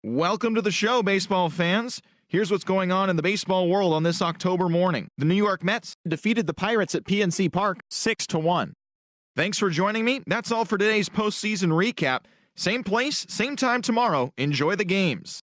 Welcome to the show, baseball fans. Here's what's going on in the baseball world on this October morning. The New York Mets defeated the Pirates at PNC Park 6-1. Thanks for joining me. That's all for today's postseason recap. Same place, same time tomorrow. Enjoy the games.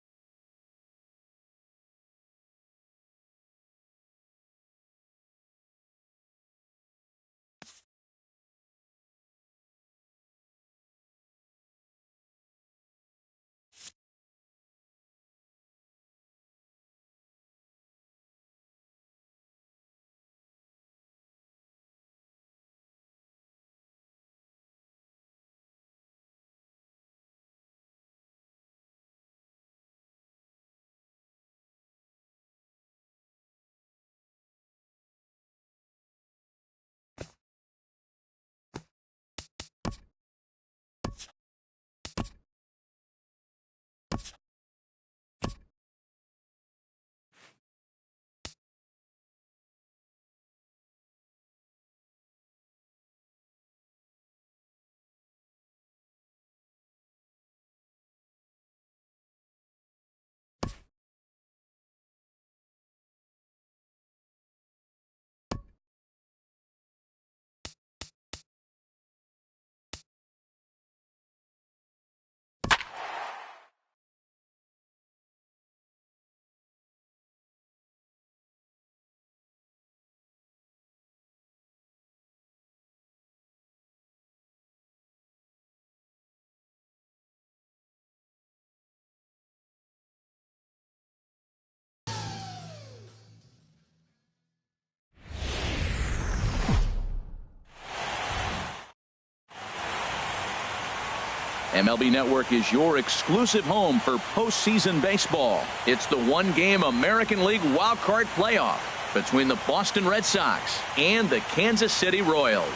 MLB Network is your exclusive home for postseason baseball. It's the one-game American League wildcard playoff between the Boston Red Sox and the Kansas City Royals.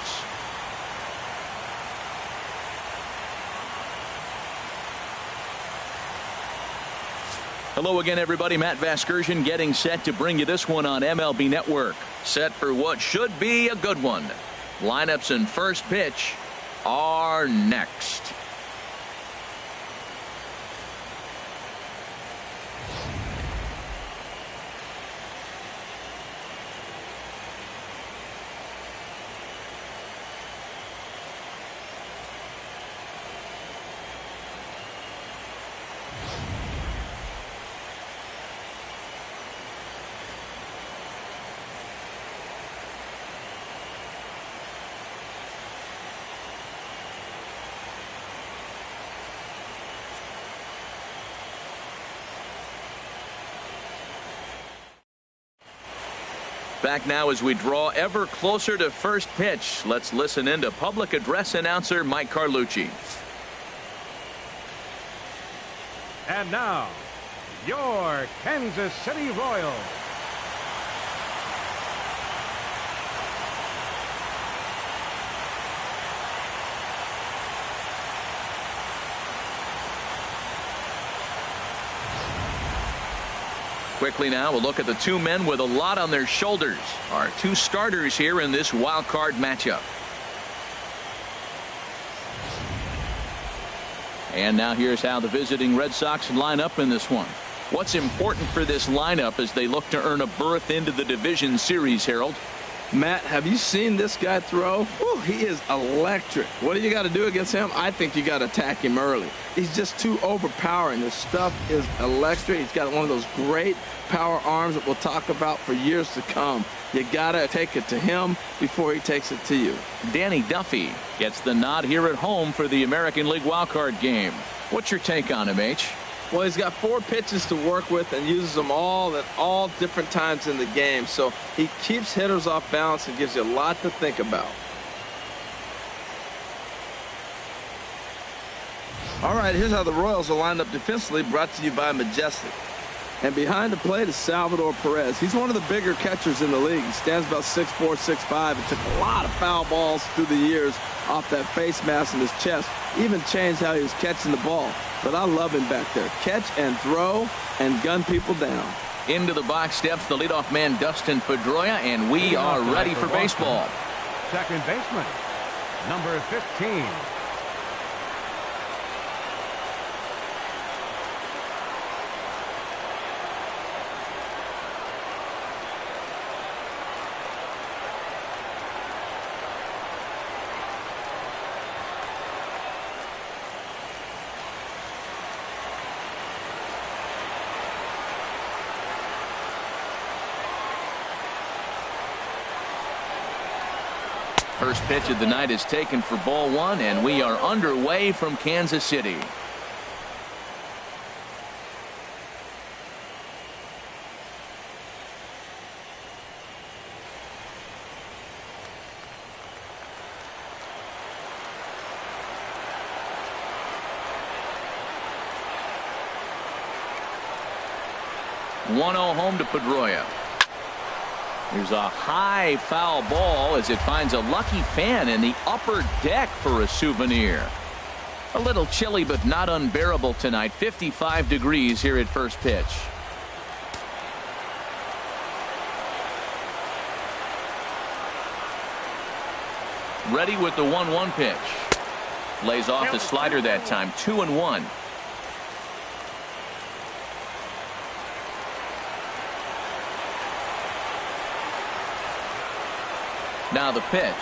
Hello again, everybody. Matt Vasgersian getting set to bring you this one on MLB Network. Set for what should be a good one. Lineups and first pitch are next. Back now as we draw ever closer to first pitch. Let's listen in to public address announcer Mike Carlucci. And now, your Kansas City Royals. Quickly now, we'll look at the two men with a lot on their shoulders. Our two starters here in this wild card matchup. And now here's how the visiting Red Sox line up in this one. What's important for this lineup as they look to earn a berth into the division series, Harold? Matt, have you seen this guy throw? Whew, he is electric. What do you got to do against him? I think you got to attack him early. He's just too overpowering. His stuff is electric. He's got one of those great power arms that we'll talk about for years to come. You got to take it to him before he takes it to you. Danny Duffy gets the nod here at home for the American League wildcard game. What's your take on him, H? Well, he's got 4 pitches to work with and uses them all at all different times in the game. So he keeps hitters off balance and gives you a lot to think about. All right, here's how the Royals are lined up defensively, brought to you by Majestic. And behind the plate is Salvador Perez. He's one of the bigger catchers in the league. He stands about 6'4", 6'5", and took a lot of foul balls through the years off that face mask in his chest. Even changed how he was catching the ball. But I love him back there. Catch and throw and gun people down. Into the box steps the leadoff man, Dustin Pedroia, and we are ready for baseball. Second baseman, number 15. First pitch of the night is taken for ball one, and we are underway from Kansas City. One-0 home to Pedroia. There's a high foul ball as it finds a lucky fan in the upper deck for a souvenir. A little chilly but not unbearable tonight. 55 degrees here at first pitch. Ready with the 1-1 pitch. Lays off the slider that time. 2-1. Now the pitch.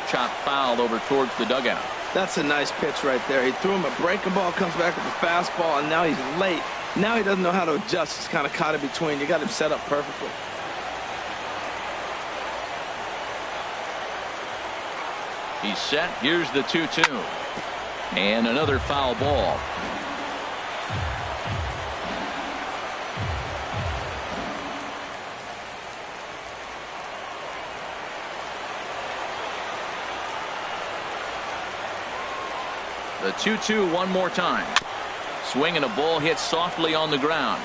Chopped foul over towards the dugout. That's a nice pitch right there. He threw him a breaking ball, comes back with a fastball, and now he's late. Now he doesn't know how to adjust. He's kind of caught in between. You got him set up perfectly. He's set. Here's the 2-2. And another foul ball. The 2-2 one more time. Swing and a ball hit softly on the ground.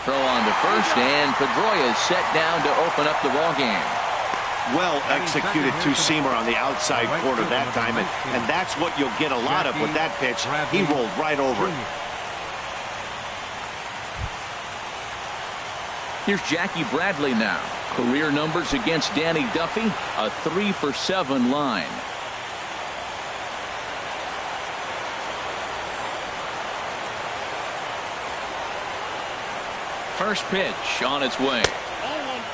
Throw on to first, and Pedroia is set down to open up the ball game. Well executed two-seamer on the outside corner that time, and that's what you'll get a lot of with that pitch. He rolled right over it. Here's Jackie Bradley now. Career numbers against Danny Duffy, a 3-for-7 line. First pitch on its way.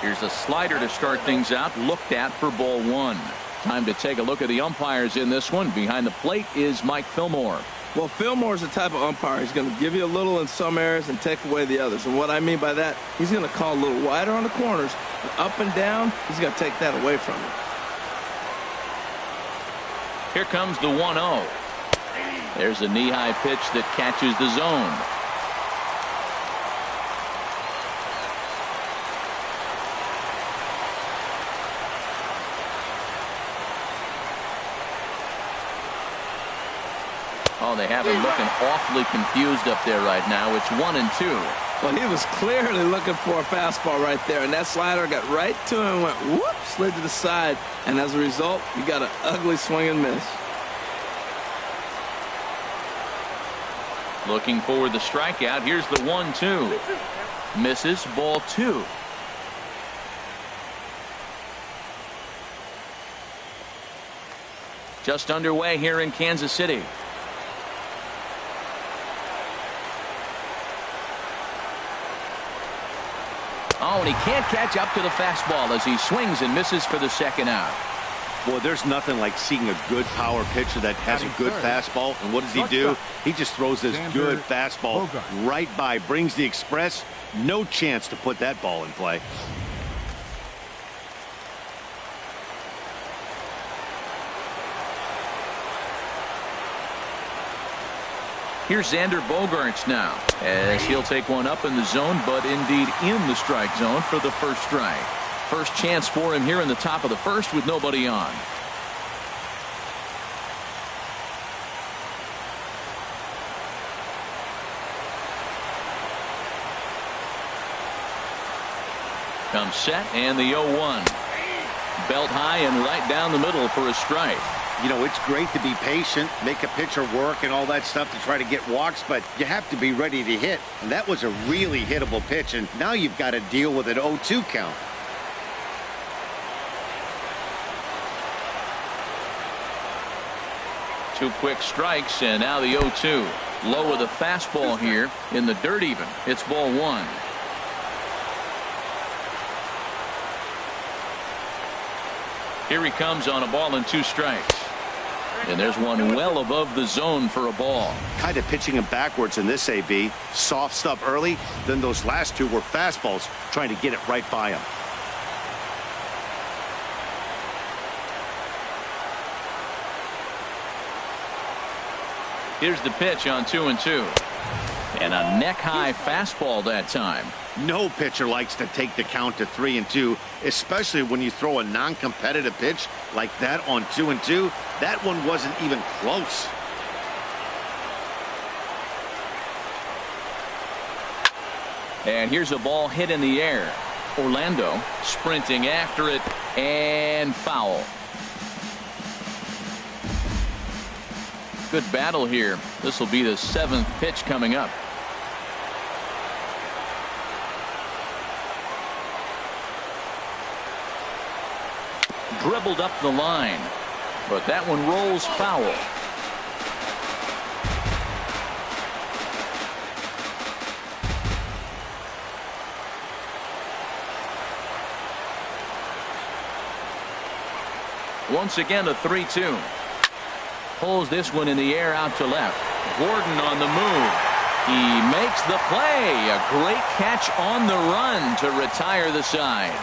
Here's a slider to start things out, looked at for ball one. Time to take a look at the umpires in this one. Behind the plate is Mike Fillmore. Well, Fillmore's the type of umpire. He's going to give you a little in some areas and take away the others. And what I mean by that, he's going to call a little wider on the corners, but up and down, he's going to take that away from you. Here comes the 1-0. There's a knee-high pitch that catches the zone. Oh, they have him looking awfully confused up there right now. It's 1-2. Well, he was clearly looking for a fastball right there, and that slider got right to him and went whoop, slid to the side, and as a result, you got an ugly swing and miss. Looking for the strikeout. Here's the 1-2. Misses, ball two. Just underway here in Kansas City. Oh, and he can't catch up to the fastball as he swings and misses for the second out. Boy, there's nothing like seeing a good power pitcher that has a good fastball. And what does he do? He just throws this good fastball right by, brings the express. No chance to put that ball in play. Here's Xander Bogaerts now, as he'll take one up in the zone, but indeed in the strike zone for the first strike. First chance for him here in the top of the first with nobody on. Comes set, and the 0-1. Belt high and right down the middle for a strike. You know, it's great to be patient, make a pitcher work and all that stuff to try to get walks, but you have to be ready to hit. And that was a really hittable pitch, and now you've got to deal with an 0-2 count. Two quick strikes, and now the 0-2. Low with a fastball here in the dirt even. It's ball one. Here he comes on a ball and two strikes. And there's one well above the zone for a ball. Kind of pitching him backwards in this AB. Soft stuff early, then those last two were fastballs, trying to get it right by him. Here's the pitch on 2-2. And a neck-high fastball that time. No pitcher likes to take the count to 3-2, especially when you throw a non-competitive pitch like that on 2-2. That one wasn't even close. And here's a ball hit in the air. Orlando sprinting after it, and foul. Good battle here. This will be the 7th pitch coming up. Dribbled up the line, but that one rolls foul. Once again, a 3-2. Pulls this one in the air out to left. Gordon on the move. He makes the play. A great catch on the run to retire the side.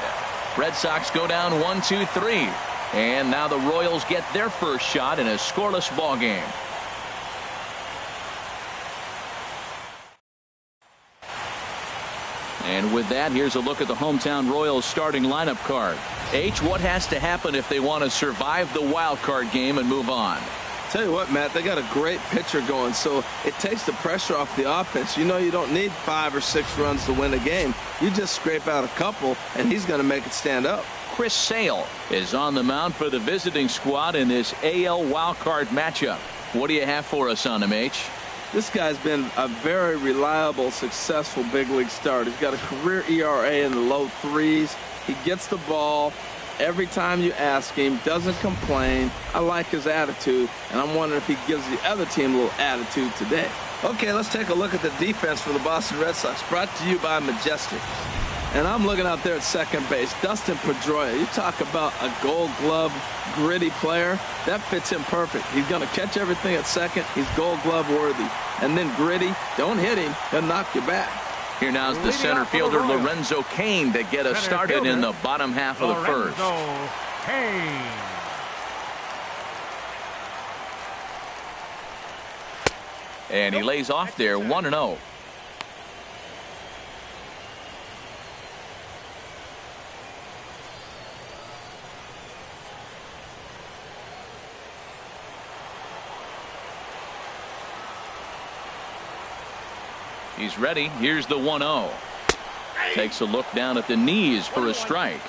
Red Sox go down 1-2-3. And now the Royals get their first shot in a scoreless ball game. And with that, here's a look at the hometown Royals starting lineup card. H, what has to happen if they want to survive the wild card game and move on? Tell you what, Matt, they got a great pitcher going, so it takes the pressure off the offense. You know you don't need 5 or 6 runs to win a game. You just scrape out a couple, and he's going to make it stand up. Chris Sale is on the mound for the visiting squad in this AL wildcard matchup. What do you have for us on him, H? This guy's been a very reliable, successful big league starter. He's got a career ERA in the low 3s. He gets the ball every time you ask him, doesn't complain. I like his attitude, and I'm wondering if he gives the other team a little attitude today. Okay, let's take a look at the defense for the Boston Red Sox, brought to you by Majestic. And I'm looking out there at second base. Dustin Pedroia, you talk about a Gold Glove gritty player. That fits him perfect. He's going to catch everything at second. He's Gold Glove worthy. And then gritty, don't hit him, he'll knock you back. Here now's the center fielder Lorenzo Cain to get us started in the bottom half of the first. And he lays off there 1-0. He's ready. Here's the 1-0. Takes a look down at the knees for a strike.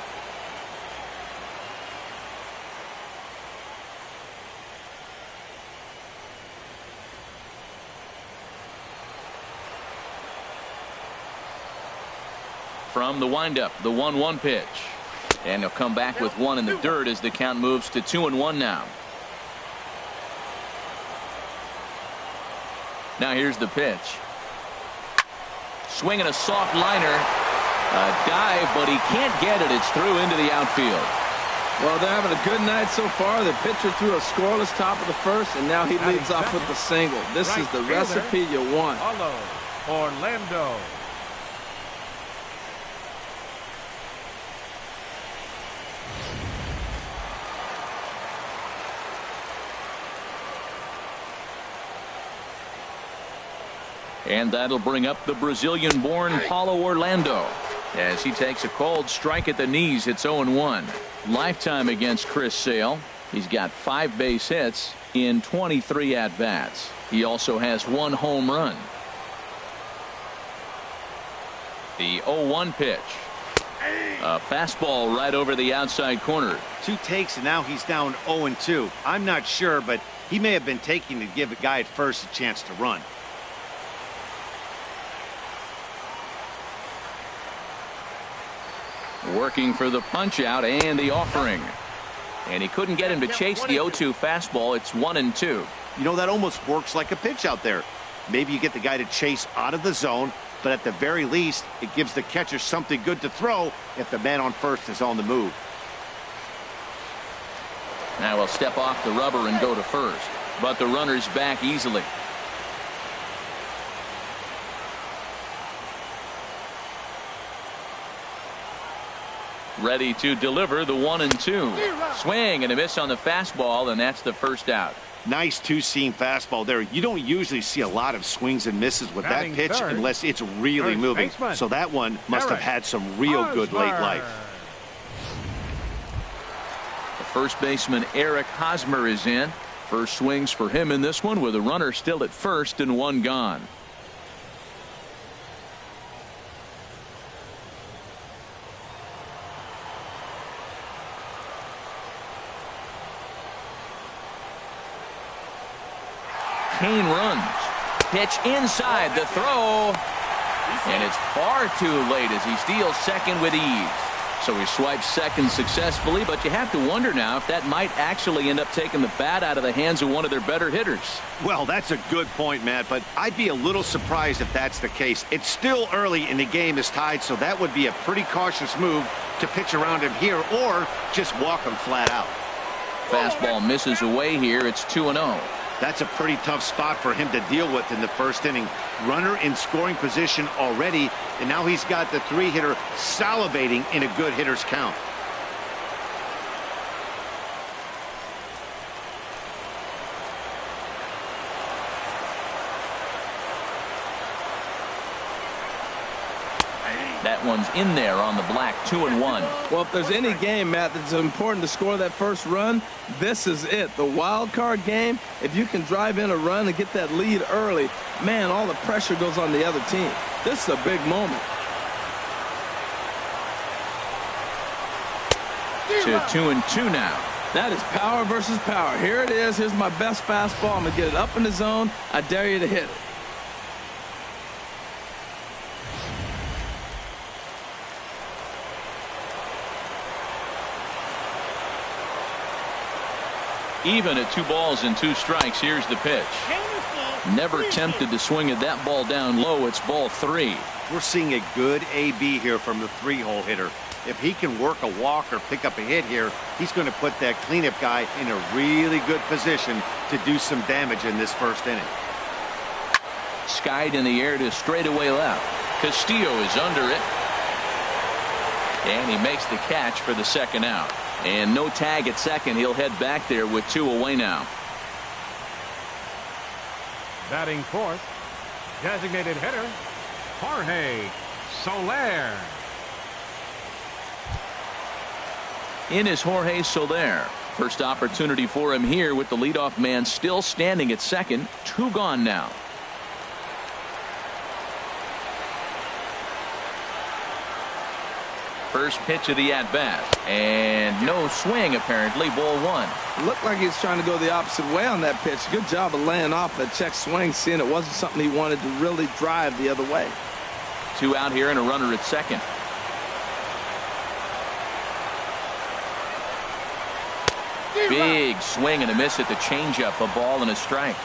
From the windup, the 1-1 pitch. And he'll come back with one in the dirt as the count moves to 2-1 now. Now here's the pitch. Swinging a soft liner. A dive, but he can't get it. It's through into the outfield. Well, they're having a good night so far. The pitcher threw a scoreless top of the first, and now he leads off with the single. This is the recipe you want. Orlando. And that'll bring up the Brazilian-born Paulo Orlando as he takes a cold strike at the knees. It's 0-1. Lifetime against Chris Sale. He's got 5 base hits in 23 at-bats. He also has 1 home run. The 0-1 pitch. A fastball right over the outside corner. 2 takes, and now he's down 0-2. I'm not sure, but he may have been taking to give a guy at first a chance to run. Working for the punch out and the offering. And he couldn't get him to chase the 0-2 fastball. It's 1-2. You know, that almost works like a pitch out there. Maybe you get the guy to chase out of the zone, but at the very least, it gives the catcher something good to throw if the man on first is on the move. Now he'll step off the rubber and go to first. But the runner's back easily. Ready to deliver the 1-2. Swing and a miss on the fastball, and that's the first out. Nice two-seam fastball there. You don't usually see a lot of swings and misses with that pitch unless it's really moving. So that one must have had some real good late life. The first baseman Eric Hosmer is in. First swings for him in this one with a runner still at first and one gone. Kane runs. Pitch inside the throw. And it's far too late as he steals second with ease. So he swipes second successfully, but you have to wonder now if that might actually end up taking the bat out of the hands of one of their better hitters. Well, that's a good point, Matt, but I'd be a little surprised if that's the case. It's still early and the game is tied, so that would be a pretty cautious move to pitch around him here or just walk him flat out. Fastball misses away here. It's 2-0. That's a pretty tough spot for him to deal with in the first inning. Runner in scoring position already, and now he's got the three-hitter salivating in a good hitter's count. That one's in there on the black. 2-1. Well, if there's any game, Matt, that's important to score that first run, this is it. The wild card game, if you can drive in a run and get that lead early, man, all the pressure goes on the other team. This is a big moment. To 2-2 now. That is power versus power. Here it is. Here's my best fastball. I'm going to get it up in the zone. I dare you to hit it. Even at 2 balls and 2 strikes. Here's the pitch. Never tempted to swing at that ball down low. It's ball 3. We're seeing a good AB here from the 3-hole hitter. If he can work a walk or pick up a hit here, he's going to put that cleanup guy in a really good position to do some damage in this first inning. Skied in the air to straightaway left. Castillo is under it. And he makes the catch for the second out. And no tag at second. He'll head back there with 2 away now. Batting fourth, designated hitter, Jorge Soler. In is Jorge Soler. First opportunity for him here with the leadoff man still standing at second. 2 gone now. First pitch of the at-bat. And no swing, apparently. Ball 1. Looked like he was trying to go the opposite way on that pitch. Good job of laying off that check swing, seeing it wasn't something he wanted to really drive the other way. 2 out here and a runner at second. Big swing and a miss at the changeup. A ball and a strike.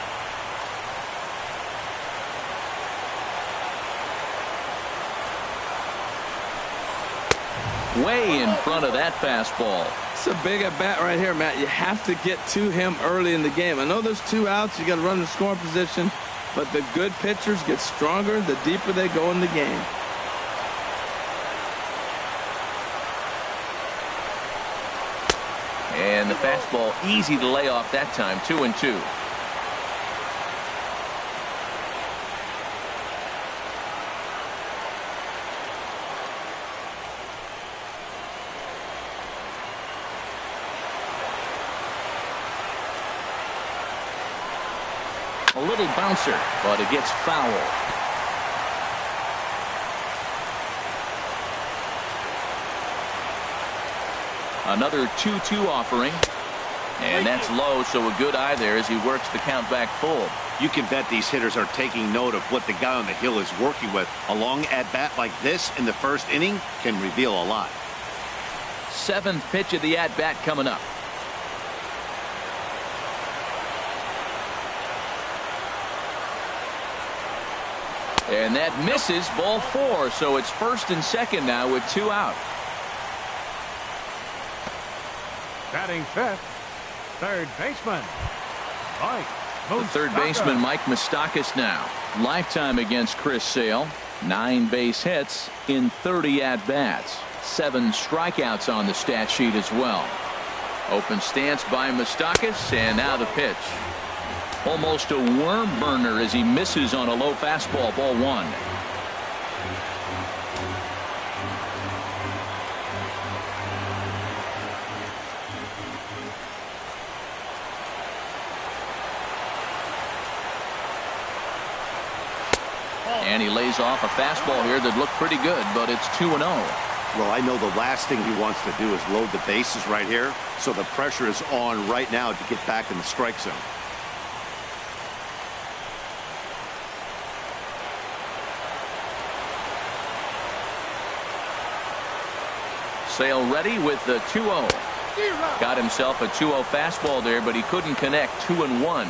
Way in front of that fastball. It's a big at bat right here, Matt. You have to get to him early in the game. I know there's 2 outs. You got to run the scoring position, but the good pitchers get stronger the deeper they go in the game. And the fastball easy to lay off that time. 2-2. A little bouncer, but it gets foul. Another 2-2 offering. And that's low, so a good eye there as he works the count back full. You can bet these hitters are taking note of what the guy on the hill is working with. A long at-bat like this in the first inning can reveal a lot. 7th pitch of the at-bat coming up. And that misses. Ball 4, so it's first and second now with 2 out. Batting fifth, third baseman, Mike. The third baseman, Mike Moustakas now. Lifetime against Chris Sale. 9 base hits in 30 at-bats. 7 strikeouts on the stat sheet as well. Open stance by Moustakas, and now the pitch. Almost a worm burner as he misses on a low fastball. Ball 1. And he lays off a fastball here that looked pretty good, but it's 2-0. Well, I know the last thing he wants to do is load the bases right here, so the pressure is on right now to get back in the strike zone. Sale ready with the 2-0. Got himself a 2-0 fastball there, but he couldn't connect. 2-1.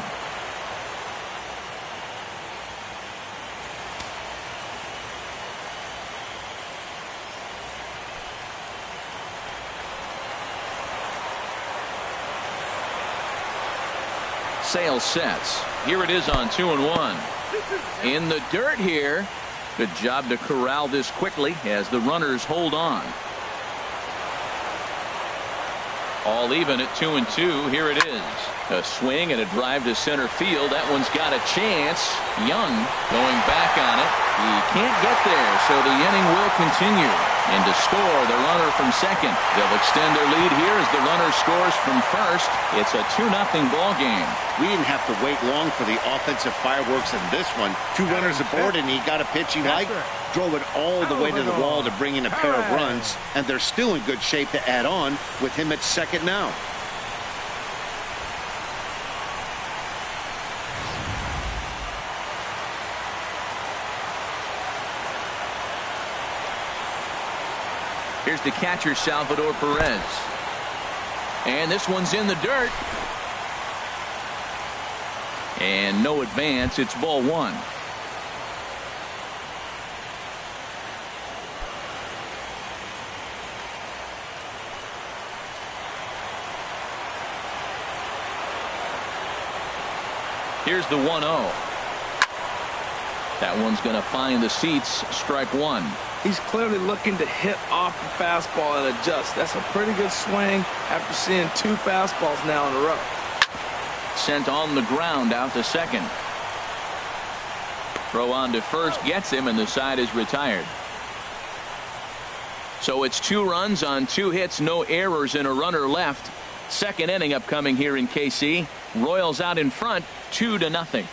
Sale sets. Here it is on 2-1. In the dirt here. Good job to corral this quickly as the runners hold on. All even at 2-2. Here it is. A swing and a drive to center field. That one's got a chance. Young going back on it. He can't get there, so the inning will continue. And to score, the runner from second. They'll extend their lead here as the runner scores from first. It's a 2-0 ball game. We didn't have to wait long for the offensive fireworks in this one. 2 runners aboard, and he got a pitch he liked. Drove it all the way to the wall to bring in a pair of runs, and they're still in good shape to add on with him at second now. Here's the catcher, Salvador Perez. And this one's in the dirt. And no advance. It's ball 1. Here's the 1-0. That one's going to find the seats. Strike 1. He's clearly looking to hit off the fastball and adjust. That's a pretty good swing after seeing 2 fastballs now in a row. Sent on the ground out to second. Throw on to first gets him, and the side is retired. So it's 2 runs on 2 hits, no errors, and a runner left. Second inning upcoming here in KC. Royals out in front, 2-0.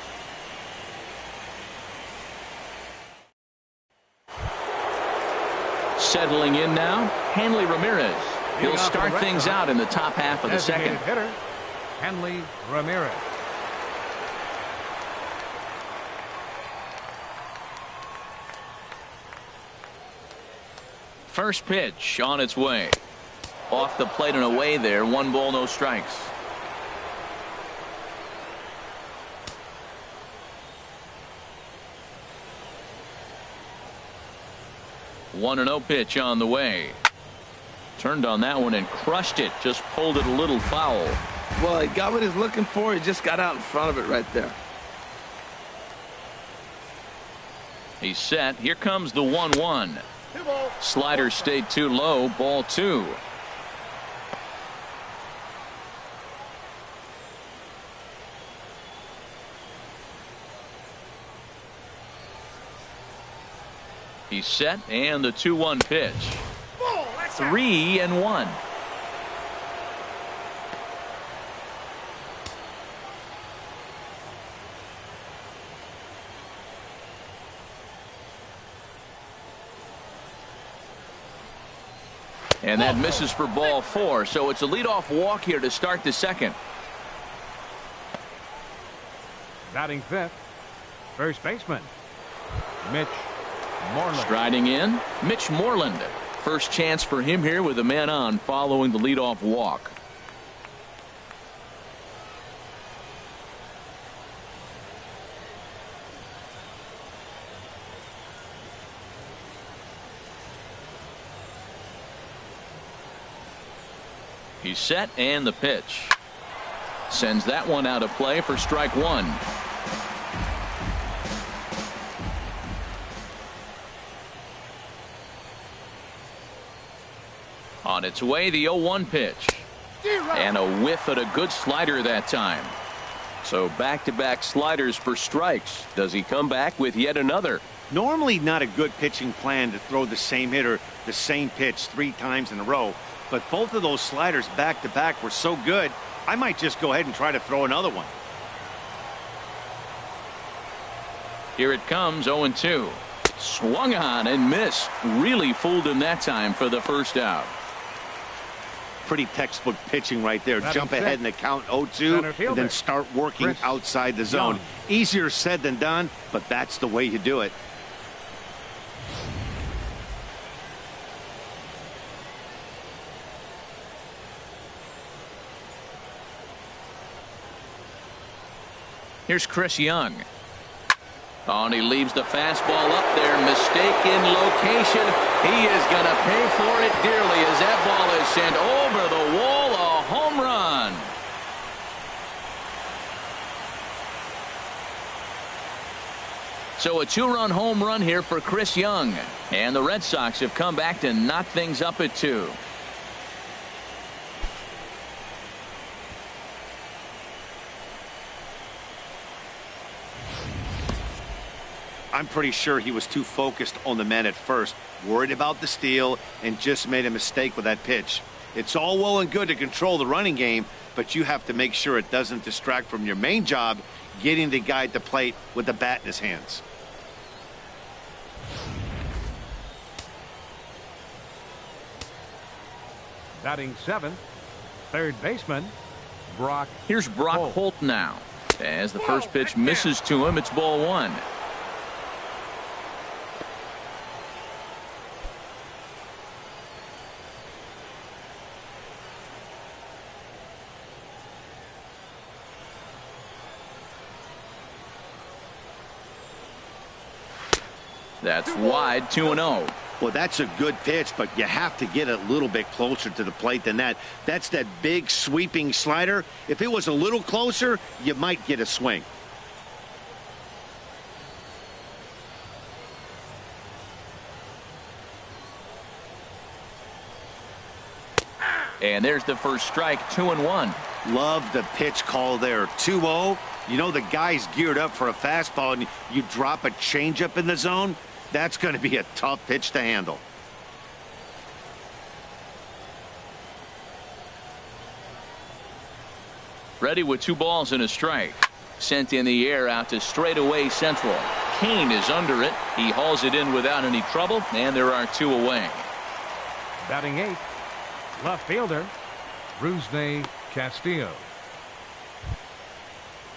Settling in now, Hanley Ramirez. He'll start things out in the top half of the second. Hitter, Hanley Ramirez. First pitch on its way. Off the plate and away there. 1 ball, no strikes. One 1-0 pitch on the way. Turned on that one and crushed it. Just pulled it a little foul. Well, he got what he's looking for. He just got out in front of it right there. He's set. Here comes the 1-1. Slider stayed too low. Ball 2. He's set, and the 2-1 pitch. 3-1. And that misses for ball 4, so it's a leadoff walk here to start the second. Batting 5th, first baseman, Mitch Moreland. Striding in, Mitch Moreland. First chance for him here with a man on following the leadoff walk. He's set, and the pitch. Sends that one out of play for strike 1. On its way, the 0-1 pitch. And a whiff at a good slider that time. So back-to-back sliders for strikes. Does he come back with yet another? Normally not a good pitching plan to throw the same hitter the same pitch 3 times in a row, but both of those sliders back-to-back were so good, I might just go ahead and try to throw another one. Here it comes, 0-2. Swung on and missed. Really fooled him that time for the first out. Pretty textbook pitching right there. Jump ahead in the count 0-2 and then start working outside the zone. Easier said than done, but that's the way you do it. Here's Chris Young. Oh, and he leaves the fastball up there. Mistaken location. He is going to pay for it dearly as that ball is sent over the wall. A home run. So a 2-run home run here for Chris Young. And the Red Sox have come back to knock things up at 2. I'm pretty sure he was too focused on the man at first, worried about the steal, and just made a mistake with that pitch. It's all well and good to control the running game, but you have to make sure it doesn't distract from your main job, getting the guy at the plate with the bat in his hands. Batting 7th, third baseman, Brock. Here's Brock Holt now. As the first pitch misses to him, it's ball 1. That's wide, 2-0. Well, that's a good pitch, but you have to get a little bit closer to the plate than that. That's that big sweeping slider. If it was a little closer, you might get a swing. And there's the first strike, 2-1. Love the pitch call there. 2-0. You know the guy's geared up for a fastball, and you drop a changeup in the zone. That's going to be a tough pitch to handle. Ready with 2 balls and a strike. Sent in the air out to straightaway central. Kane is under it. He hauls it in without any trouble, and there are 2 away. Batting 8th, left fielder, Rusney Castillo.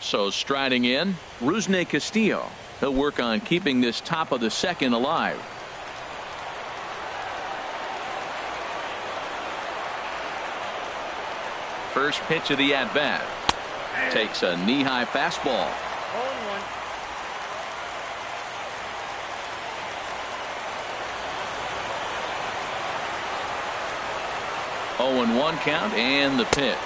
So striding in, Rusney Castillo. He'll work on keeping this top of the second alive. First pitch of the at-bat. Takes a knee-high fastball. 0-1 count and the pitch.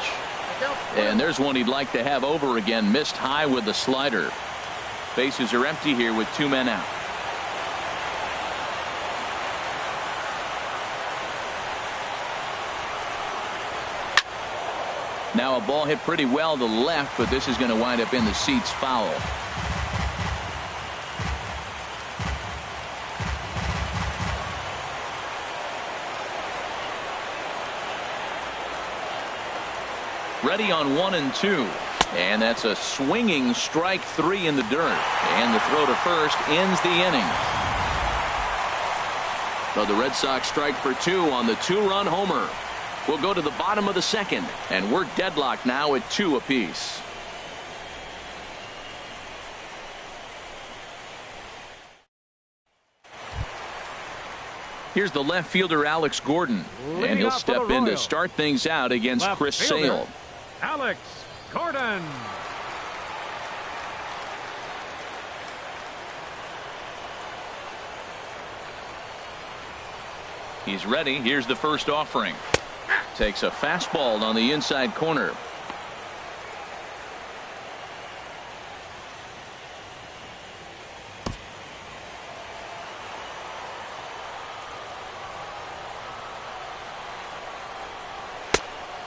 And there's one he'd like to have over again. Missed high with the slider. Bases are empty here with 2 men out. Now a ball hit pretty well to the left, but this is going to wind up in the seats foul. Ready on 1 and 2. And that's a swinging strike 3 in the dirt. And the throw to first ends the inning. So the Red Sox strike for 2 on the 2-run homer. We'll go to the bottom of the second, and we're deadlocked now at 2 apiece. Here's the left fielder, Alex Gordon. And he'll step in to start things out against Chris Sale. Alex Gordon. He's ready. Here's the first offering. Takes a fastball on the inside corner.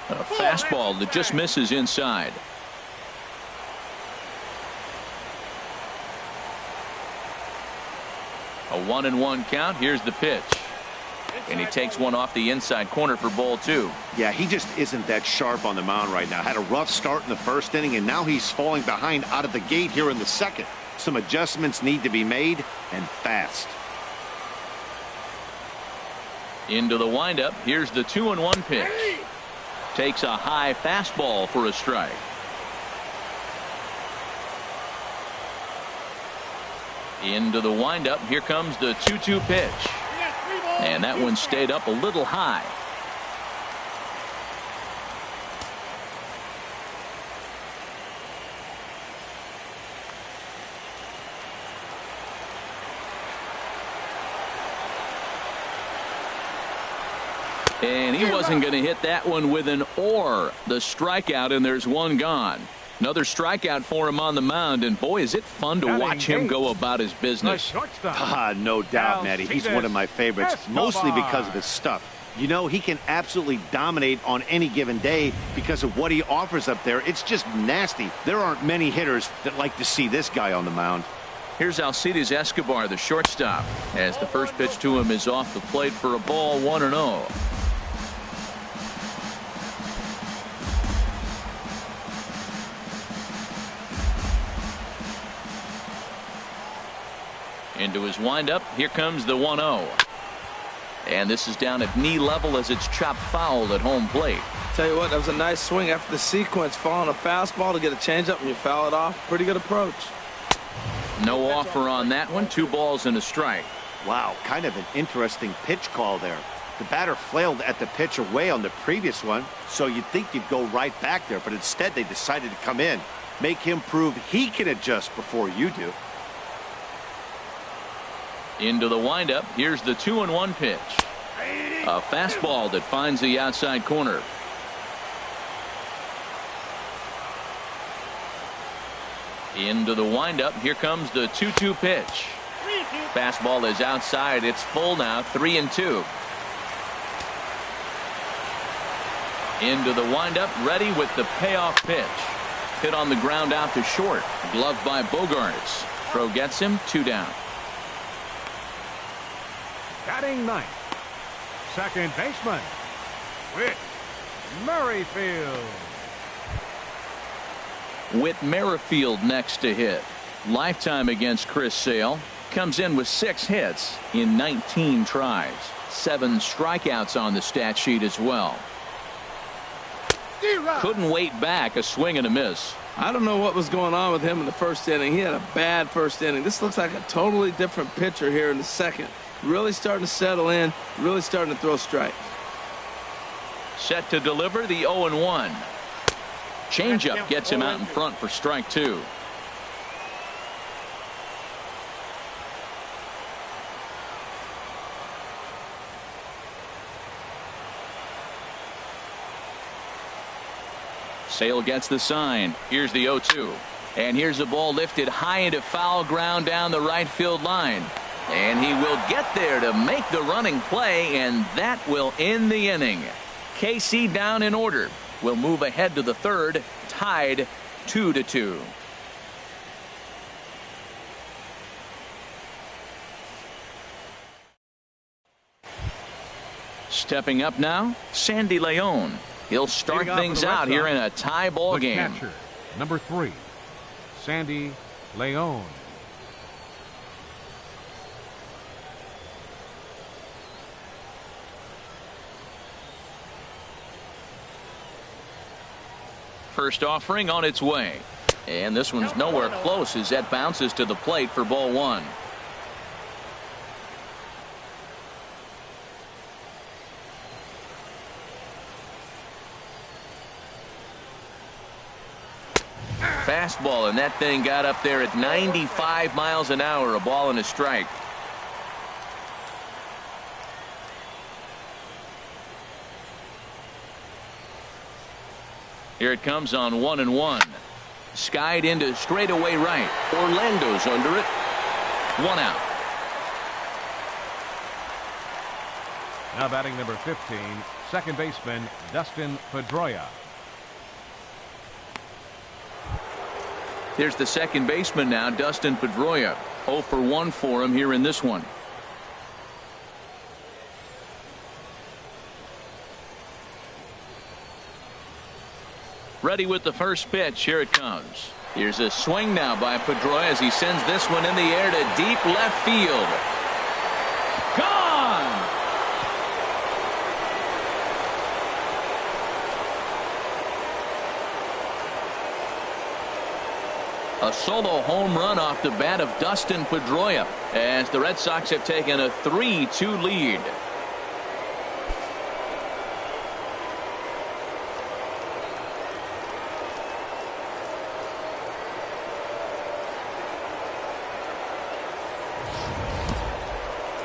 A fastball that just misses inside. A 1-1 count. Here's the pitch. And he takes one off the inside corner for ball 2. Yeah, he just isn't that sharp on the mound right now. Had a rough start in the first inning, and now he's falling behind out of the gate here in the second. Some adjustments need to be made, and fast. Into the windup. Here's the 2-1 pitch. Takes a high fastball for a strike. Into the windup. Here comes the 2-2 pitch. And that one stayed up a little high. And he wasn't going to hit that one with an or. The strikeout, and there's one gone. Another strikeout for him on the mound, and boy, is it fun to watch him go about his business. No doubt, Matty. He's one of my favorites, mostly because of his stuff. You know, he can absolutely dominate on any given day because of what he offers up there. It's just nasty. There aren't many hitters that like to see this guy on the mound. Here's Alcides Escobar, the shortstop, as the first pitch to him is off the plate for a ball, 1-0. Into his windup. Here comes the 1-0. And this is down at knee level as it's chopped foul at home plate. Tell you what, that was a nice swing after the sequence. Following a fastball to get a changeup and you foul it off. Pretty good approach. No offer on that one. 2 balls and a strike. Wow, kind of an interesting pitch call there. The batter flailed at the pitch away on the previous one, so you'd think you'd go right back there, but instead they decided to come in. Make him prove he can adjust before you do. Into the windup. Here's the 2-1 pitch. A fastball that finds the outside corner. Into the windup. Here comes the 2-2 pitch. Fastball is outside. It's full now. 3-2. Into the windup. Ready with the payoff pitch. Hit on the ground out to short. Gloved by Bogaerts. Throw gets him. 2 down. Batting ninth, second baseman, Whit Merrifield. Whit Merrifield next to hit. Lifetime against Chris Sale. Comes in with 6 hits in 19 tries. 7 strikeouts on the stat sheet as well. Couldn't wait back. A swing and a miss. I don't know what was going on with him in the first inning. He had a bad first inning. This looks like a totally different pitcher here in the second. Really starting to settle in, really starting to throw strikes. Set to deliver the 0-1. Changeup gets him out in front for strike 2. Sale gets the sign. Here's the 0-2. And here's the ball lifted high into foul ground down the right field line. And he will get there to make the running play, and that will end the inning. KC down in order. Will move ahead to the third, tied 2-2. Stepping up now, Sandy Leon. He'll start things out here in a tie ball game. Catcher, number 3, Sandy Leon. First offering on its way. And this one's nowhere close as that bounces to the plate for ball 1. Fastball, and that thing got up there at 95 miles an hour. A ball and a strike. Here it comes on 1-1. Skied into straightaway right. Orlando's under it. 1 out. Now batting number 15, second baseman Dustin Pedroia. Here's the second baseman now, Dustin Pedroia. 0 for 1 for him here in this one. Ready with the first pitch. Here it comes. Here's a swing now by Pedroia as he sends this one in the air to deep left field. Gone! A solo home run off the bat of Dustin Pedroia as the Red Sox have taken a 3-2 lead.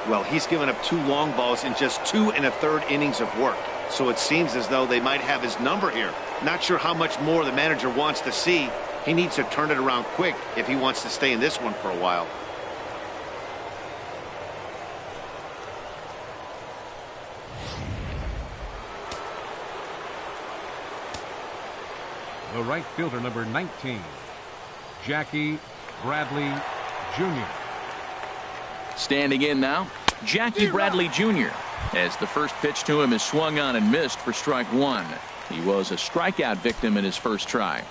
Well, he's given up 2 long balls in just 2 1/3 innings of work. So it seems as though they might have his number here. Not sure how much more the manager wants to see. He needs to turn it around quick if he wants to stay in this one for a while. The right fielder, number 19, Jackie Bradley Jr. Standing in now, Jackie Bradley Jr. as the first pitch to him is swung on and missed for strike 1. He was a strikeout victim in his first try.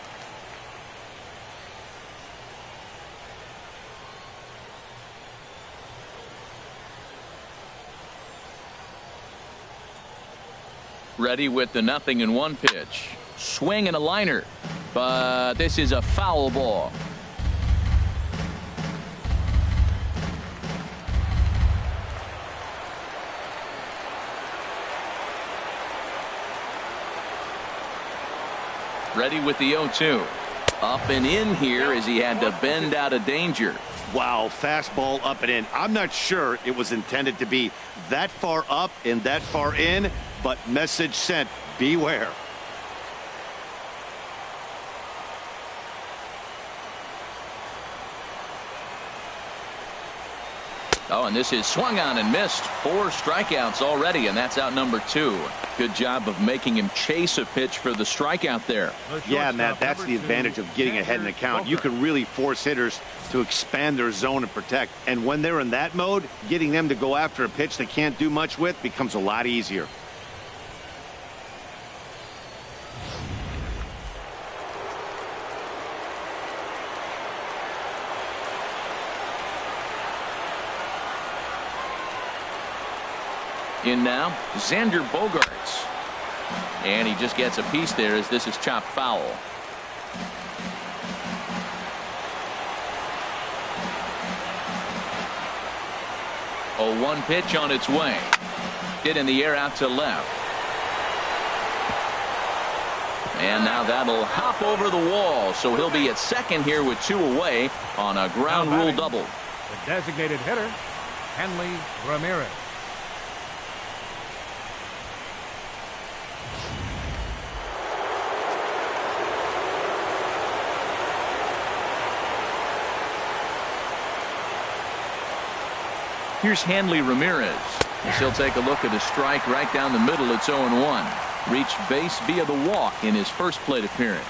Ready with the 0-1 pitch. Swing and a liner, but this is a foul ball. Ready with the 0-2. Up and in here as he had to bend out of danger. Wow, fastball up and in. I'm not sure it was intended to be that far up and that far in, but message sent, beware. Oh, and this is swung on and missed. 4 strikeouts already, and that's out number 2. Good job of making him chase a pitch for the strikeout there. Yeah, Matt, that's the advantage of getting ahead in the count. You can really force hitters to expand their zone and protect. And when they're in that mode, getting them to go after a pitch they can't do much with becomes a lot easier. In now, Xander Bogaerts. And he just gets a piece there as this is chopped foul. A 1 pitch on its way. Hit in the air out to left. And now that'll hop over the wall. So he'll be at second here with 2 away on a ground rule double. The designated hitter, Henley Ramirez. Here's Hanley Ramirez. He'll take a look at a strike right down the middle. It's 0-1. Reached base via the walk in his first plate appearance.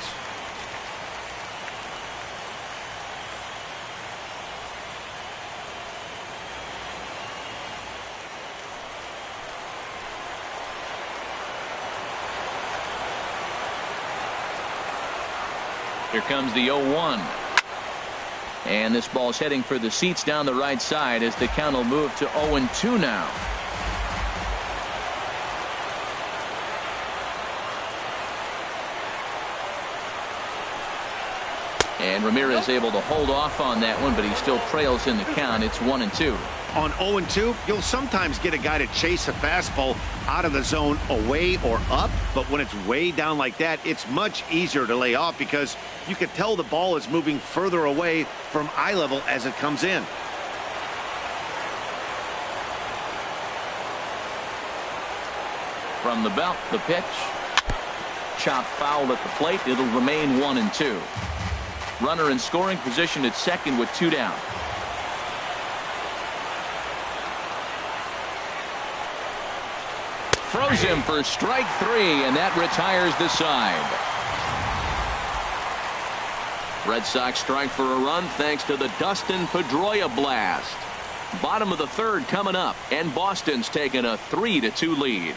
Here comes the 0-1. And this ball's heading for the seats down the right side as the count will move to 0-2 now. And Ramirez able to hold off on that one, but he still trails in the count. It's 1-2. On 0-2, you'll sometimes get a guy to chase a fastball out of the zone away or up, but when it's way down like that, it's much easier to lay off because you can tell the ball is moving further away from eye level as it comes in. From the belt, the pitch. Chopped foul at the plate. It'll remain 1-2. Runner in scoring position at second with 2 down. Throws him for strike 3, and that retires the side. Red Sox strike for a run thanks to the Dustin Pedroia blast. Bottom of the 3rd coming up, and Boston's taking a 3-2 lead.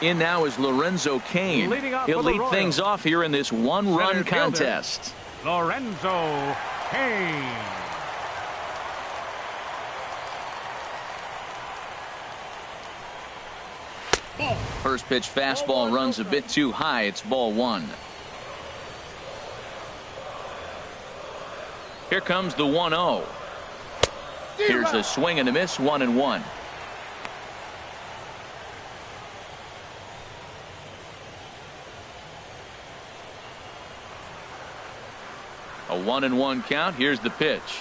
In now is Lorenzo Cain. He'll lead things off here in this one-run contest. Lorenzo Cain. First pitch fastball runs a bit too high. It's ball one. Here comes the 1-0. Here's a swing and a miss, 1-1. A 1-1 count. Here's the pitch.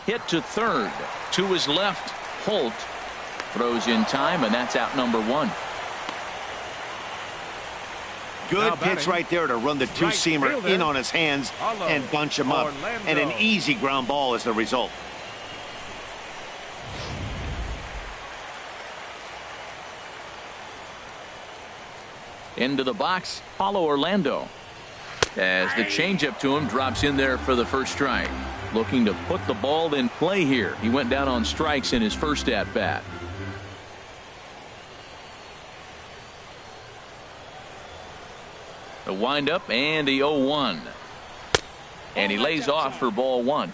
Hit to third. To his left, Holt throws in time, and that's out number one. Good pitch right there to run the two-seamer in on his hands and bunch him up. And an easy ground ball is the result. Into the box, Paulo Orlando. As the changeup to him drops in there for the first strike. Looking to put the ball in play here. He went down on strikes in his first at-bat. The windup and the 0-1. And he lays off for ball one.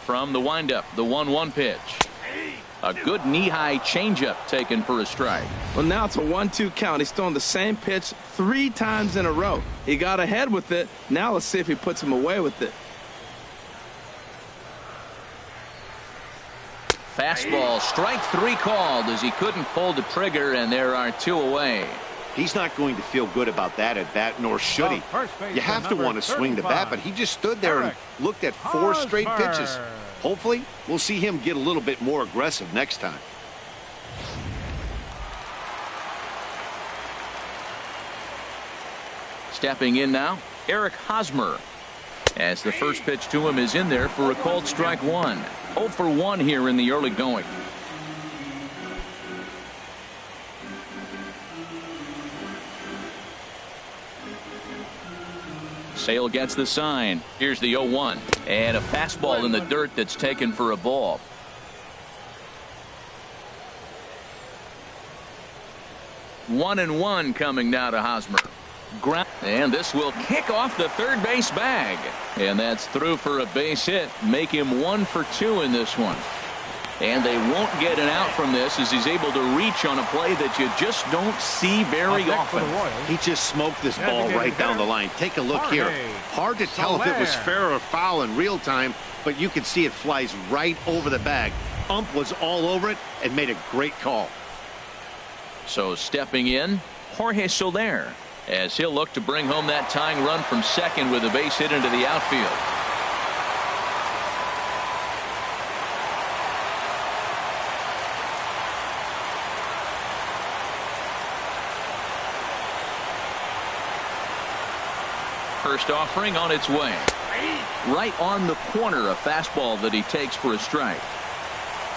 From the windup, the 1-1 pitch. A good knee-high changeup taken for a strike. Well, now it's a 1-2 count. He's throwing the same pitch 3 times in a row. He got ahead with it. Now let's see if he puts him away with it. Fastball, strike 3 called as he couldn't pull the trigger, and there are 2 away. He's not going to feel good about that at bat, nor should he. You have to want to swing the bat, but he just stood there and looked at 4 straight pitches. Hopefully, we'll see him get a little bit more aggressive next time. Stepping in now, Eric Hosmer. As the first pitch to him is in there for a called strike 1. 0 for 1 here in the early going. Sale gets the sign. Here's the 0-1. And a fastball in the dirt that's taken for a ball. One and one coming now to Hosmer. And this will kick off the third base bag. And that's through for a base hit. Make him 1 for 2 in this one. And they won't get an out from this as he's able to reach on a play that you just don't see very often. He just smoked this ball right down the line. Take a look here. Hard to tell if it was fair or foul in real time, but you can see it flies right over the bag. Ump was all over it and made a great call. So stepping in, Jorge Soler, as he'll look to bring home that tying run from second with a base hit into the outfield. First offering on its way. Right on the corner, a fastball that he takes for a strike.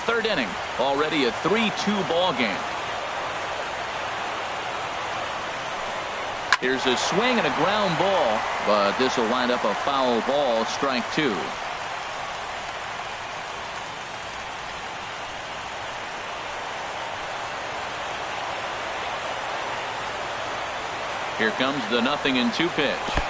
Third inning, already a 3-2 ball game. Here's a swing and a ground ball, but this will wind up a foul ball, strike 2. Here comes the 0-2 pitch.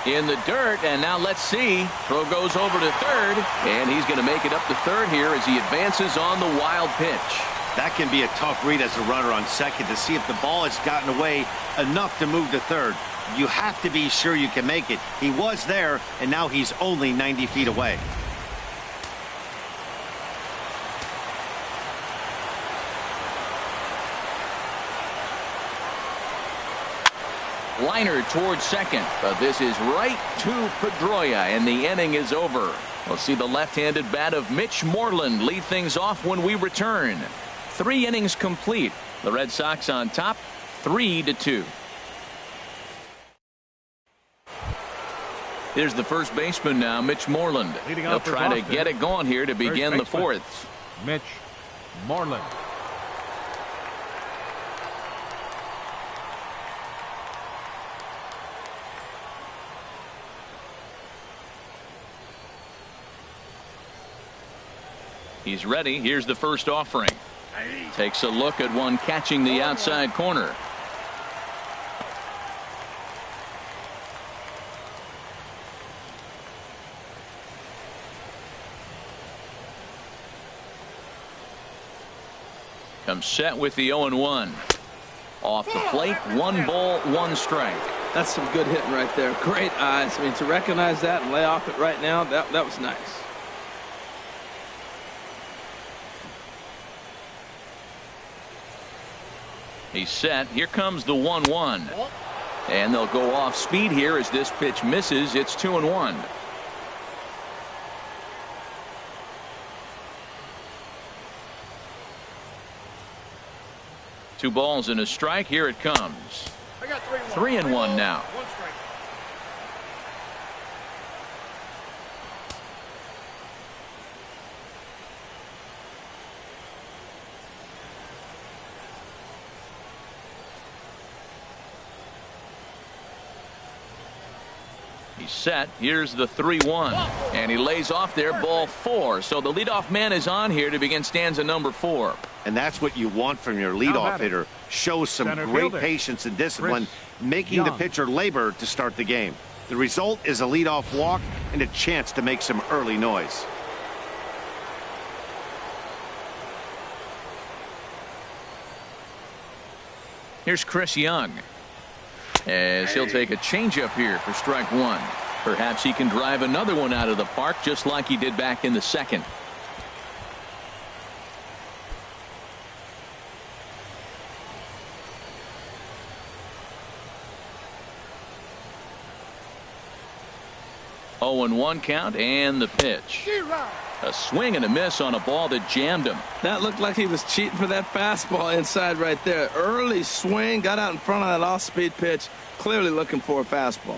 In the dirt, and now let's see. Throw goes over to third, and he's going to make it up to third here as he advances on the wild pitch. That can be a tough read as a runner on second to see if the ball has gotten away enough to move to third. You have to be sure you can make it. He was there, and now he's only 90 feet away. Liner towards second, but this is right to Pedroia, and the inning is over. We'll see the left-handed bat of Mitch Moreland lead things off when we return. 3 innings complete. The Red Sox on top, 3-2. Here's the first baseman now, Mitch Moreland. He'll try to get it going here to begin the fourth. Mitch Moreland. He's ready. Here's the first offering. Takes a look at one catching the outside corner. Comes set with the 0-1. Off the plate, 1 ball, 1 strike. That's some good hitting right there. Great eyes. I mean, to recognize that and lay off it right now, that was nice. He's set. Here comes the 1-1. And they'll go off speed here as this pitch misses. It's 2-1. Two balls and a strike. Here it comes. 3-1 now. He's set. Here's the 3-1. And he lays off there, ball 4. So the leadoff man is on here to begin stanza number 4. And that's what you want from your leadoff hitter. Shows some great patience and discipline, making the pitcher labor to start the game. The result is a leadoff walk and a chance to make some early noise. Here's Chris Young, as he'll take a changeup here for strike 1. Perhaps he can drive another one out of the park just like he did back in the second. Oh, 0-1 count and the pitch. A swing and a miss on a ball that jammed him. That looked like he was cheating for that fastball inside right there. Early swing, got out in front of that off-speed pitch, clearly looking for a fastball.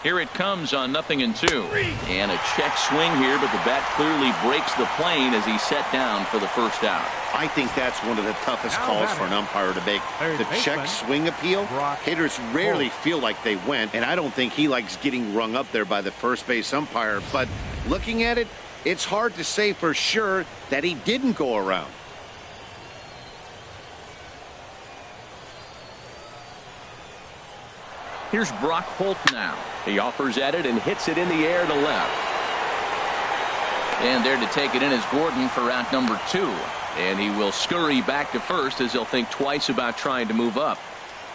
Here it comes on 0-2. And a check swing here, but the bat clearly breaks the plane as he's set down for the first out. I think that's one of the toughest calls for an umpire to make. The check swing appeal. Hitters rarely feel like they went, and I don't think he likes getting rung up there by the first base umpire. But looking at it, it's hard to say for sure that he didn't go around. Here's Brock Holt now. He offers at it and hits it in the air to left. And there to take it in is Gordon for out number 2. And he will scurry back to first as he'll think twice about trying to move up.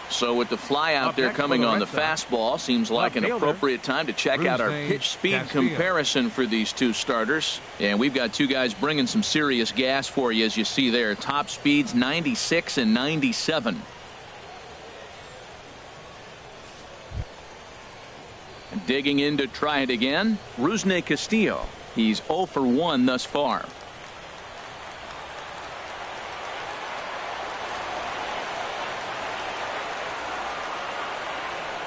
So with the fly out there coming on the fastball, seems like an appropriate time to check out our pitch speed comparison for these two starters. And we've got two guys bringing some serious gas for you, as you see there. Top speeds 96 and 97. Digging in to try it again, Rusney Castillo. He's 0 for 1 thus far.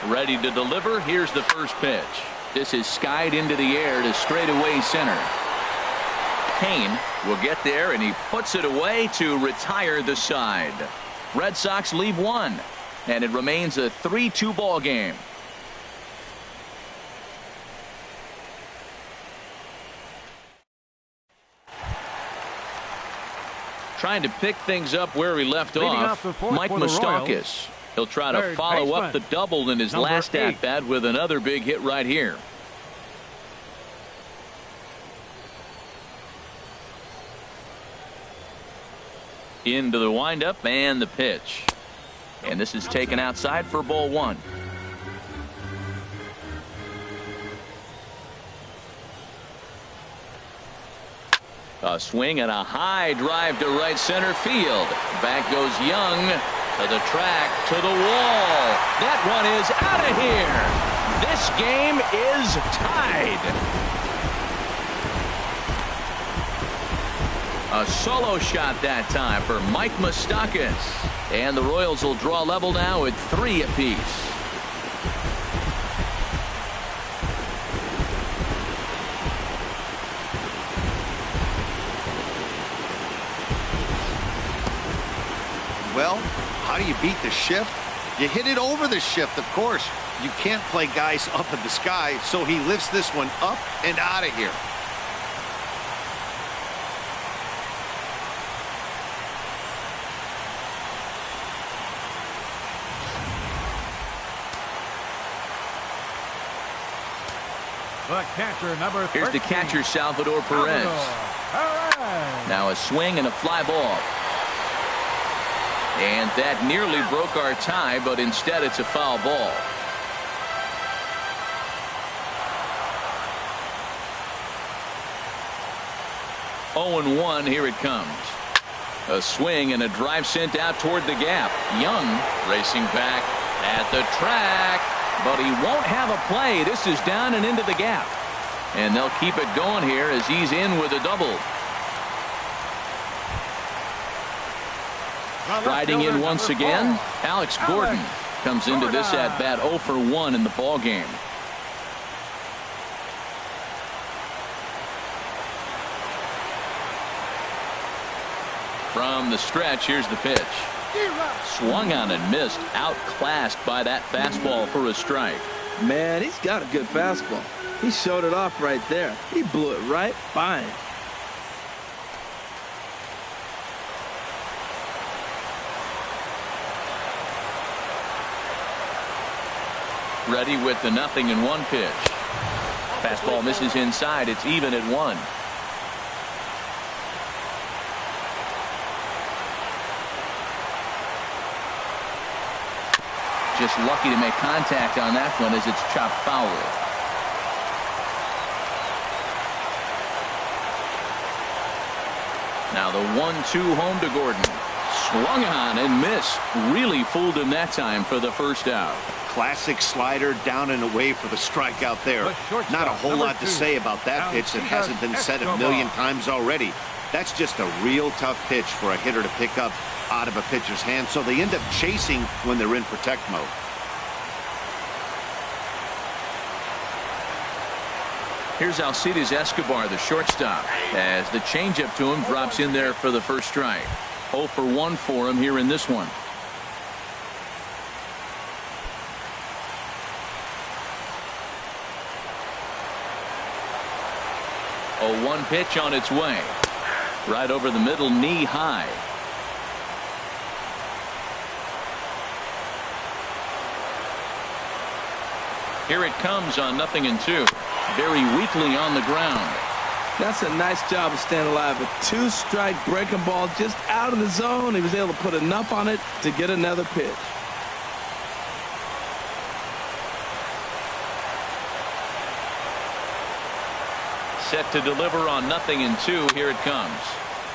Ready to deliver. Here's the first pitch. This is skied into the air to straightaway center. Kane will get there, and he puts it away to retire the side. Red Sox leave 1, and it remains a 3-2 ball game. Trying to pick things up where he left off, Mike Moustakas. He'll try to follow up the double in his last at-bat with another big hit right here. Into the windup and the pitch. And this is taken outside for ball 1. A swing and a high drive to right center field. Back goes Young to the track, to the wall. That one is out of here. This game is tied. A solo shot that time for Mike Moustakas. And the Royals will draw level now at 3 apiece. do you beat the shift? You hit it over the shift, of course. You can't play guys up in the sky, so he lifts this one up and out of here. The catcher, number 13. Here's the catcher, Salvador Perez. Now a swing and a fly ball. And that nearly broke our tie, but instead it's a foul ball. Oh and 1, here it comes. A swing and a drive sent out toward the gap. Young racing back at the track, but he won't have a play. This is down and into the gap. And they'll keep it going here as he's in with a double. Riding in once again, Alex Gordon comes into this at bat 0 for 1 in the ball game. From the stretch, here's the pitch. Swung on and missed, outclassed by that fastball for a strike. Man, he's got a good fastball. He showed it off right there. He blew it right by him. Ready with the 0-1 pitch. Fastball misses inside. It's even at 1. Just lucky to make contact on that one as it's chopped foul. Now the 1-2 home to Gordon. Swung on and missed. Really fooled him that time for the first out. Classic slider down and away for the strikeout there. Not a whole lot to say about that pitch that hasn't been said a million times already. That's just a real tough pitch for a hitter to pick up out of a pitcher's hand, so they end up chasing when they're in protect mode. Here's Alcides Escobar, the shortstop, as the changeup to him drops in there for the first strike. 0 for 1 for him here in this one. A 1 pitch on its way. Right over the middle, knee high. Here it comes on 0-2. Very weakly on the ground. That's a nice job of staying alive. A 2-strike breaking ball just out of the zone. He was able to put enough on it to get another pitch. Set to deliver on 0-2. Here it comes.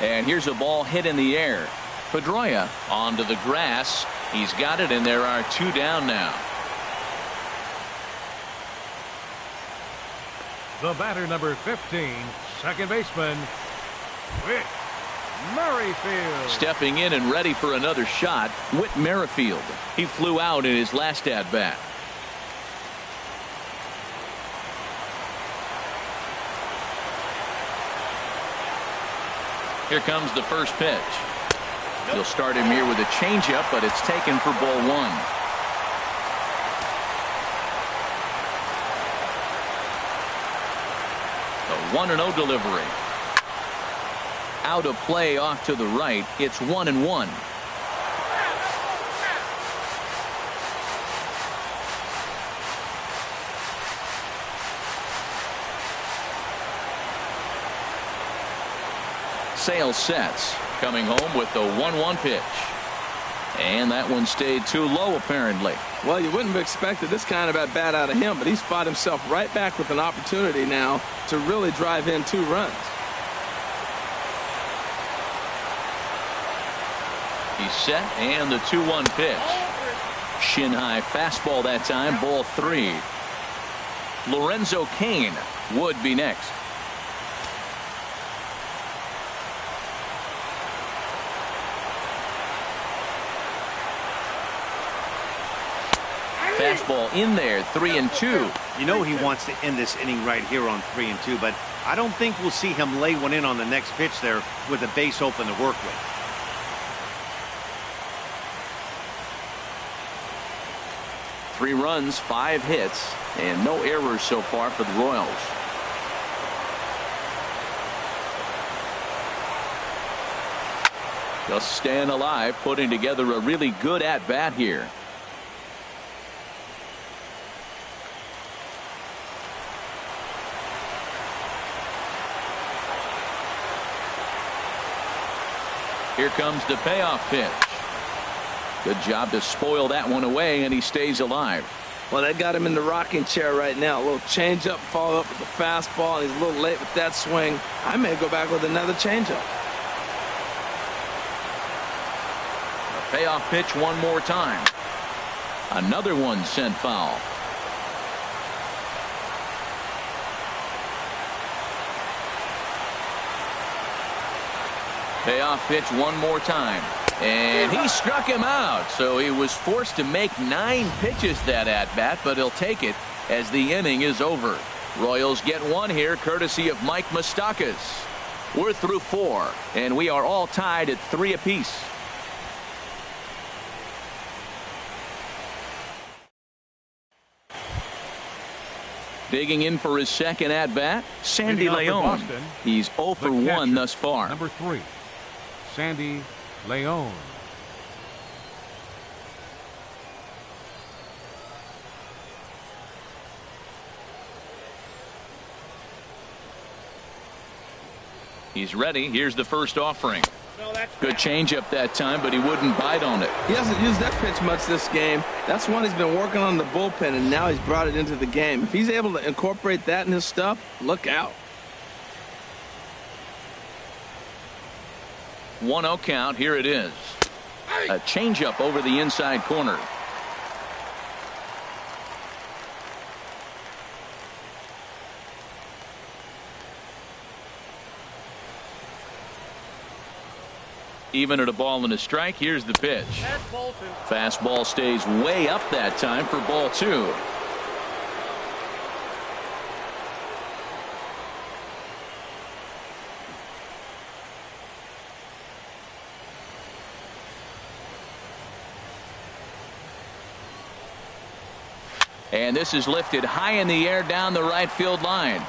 And here's a ball hit in the air. Pedroia onto the grass. He's got it, and there are 2 down now. The batter, number 15, second baseman, Whit Merrifield. Stepping in and ready for another shot, Whit Merrifield. He flew out in his last at-bat. Here comes the first pitch. He'll start him here with a changeup, but it's taken for ball 1. The 1-0 delivery. Out of play off to the right. It's 1-1. Sale sets, coming home with the 1-1 pitch. And that one stayed too low, apparently. Well, you wouldn't have expected this kind of at bat out of him, but he's fought himself right back with an opportunity now to really drive in 2 runs. He's set, and the 2-1 pitch. Shin high fastball that time, ball 3. Lorenzo Cain would be next. Fastball in there, 3-2. You know he wants to end this inning right here on 3-2, but I don't think we'll see him lay one in on the next pitch there with a base open to work with. 3 runs, 5 hits, and no errors so far for the Royals. Just staying alive, putting together a really good at-bat here. Here comes the payoff pitch. Good job to spoil that one away, and he stays alive. Well, that got him in the rocking chair right now. A little changeup, follow up with the fastball, and he's a little late with that swing. I may go back with another changeup. Payoff pitch one more time. Another one sent foul. Payoff pitch one more time. And he struck him out. So he was forced to make 9 pitches that at bat, but he'll take it as the inning is over. Royals get one here courtesy of Mike Moustakas. We're through 4, and we are all tied at 3 apiece. Digging in for his second at-bat, Sandy Leon. He's 0 for 1 thus far. Number 3, Sandy Leon. He's ready. Here's the first offering. Good changeup that time, but he wouldn't bite on it. He hasn't used that pitch much this game. That's one he's been working on the bullpen, and now he's brought it into the game. If he's able to incorporate that in his stuff, look out. 1-0 count. Here it is. A changeup over the inside corner. Even at a ball and a strike, here's the pitch. Fastball stays way up that time for ball 2. And this is lifted high in the air down the right field line.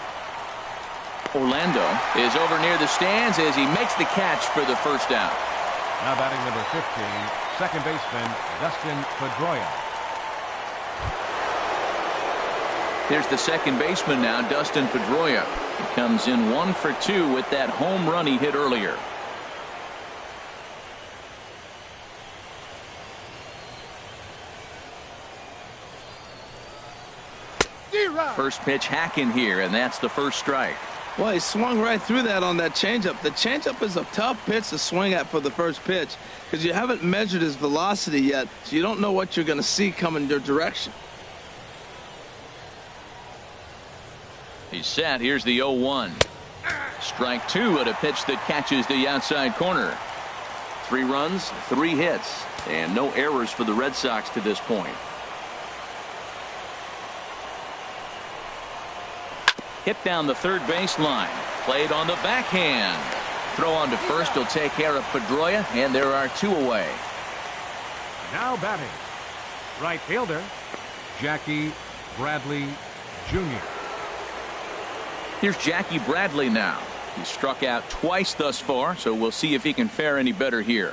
Orlando is over near the stands as he makes the catch for the first out. Now batting number 15, second baseman Dustin Pedroia. Here's the second baseman now, Dustin Pedroia. He comes in 1 for 2 with that home run he hit earlier. First pitch hacking here, and that's the first strike. Well, he swung right through that on that changeup. The changeup is a tough pitch to swing at for the first pitch because you haven't measured his velocity yet, so you don't know what you're going to see coming your direction. He's set. Here's the 0-1. Strike 2 at a pitch that catches the outside corner. 3 runs, 3 hits, and no errors for the Red Sox to this point. Hit down the third baseline. Played on the backhand. Throw on to first will take care of Pedroia, and there are 2 away. Now batting, right fielder Jackie Bradley Jr. Here's Jackie Bradley now. He's struck out twice thus far, so we'll see if he can fare any better here.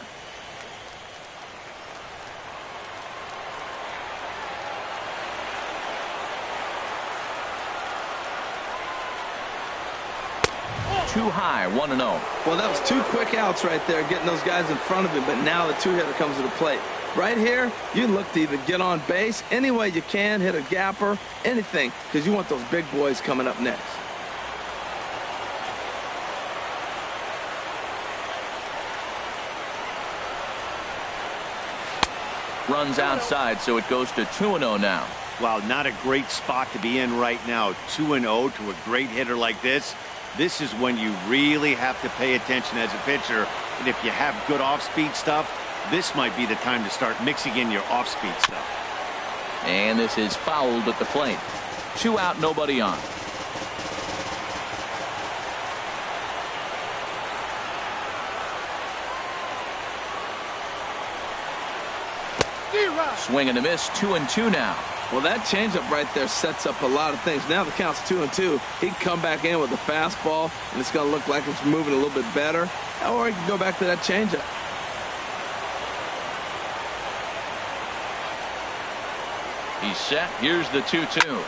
Too high, 1-0. Well, that was 2 quick outs right there, getting those guys in front of him, but now the 2-hitter comes to the plate. Right here, you look to either get on base any way you can, hit a gapper, anything, because you want those big boys coming up next. Runs outside, so it goes to 2-0 now. Wow, not a great spot to be in right now. 2-0 to a great hitter like this. This is when you really have to pay attention as a pitcher. And if you have good off-speed stuff, this might be the time to start mixing in your off-speed stuff. And this is fouled at the plate. 2 out, nobody on. Swing and a miss, 2-2 now. Well, that changeup right there sets up a lot of things. Now the count's 2-2. He can come back in with a fastball, and it's going to look like it's moving a little bit better. Or he can go back to that changeup. He's set. Here's the 2-2.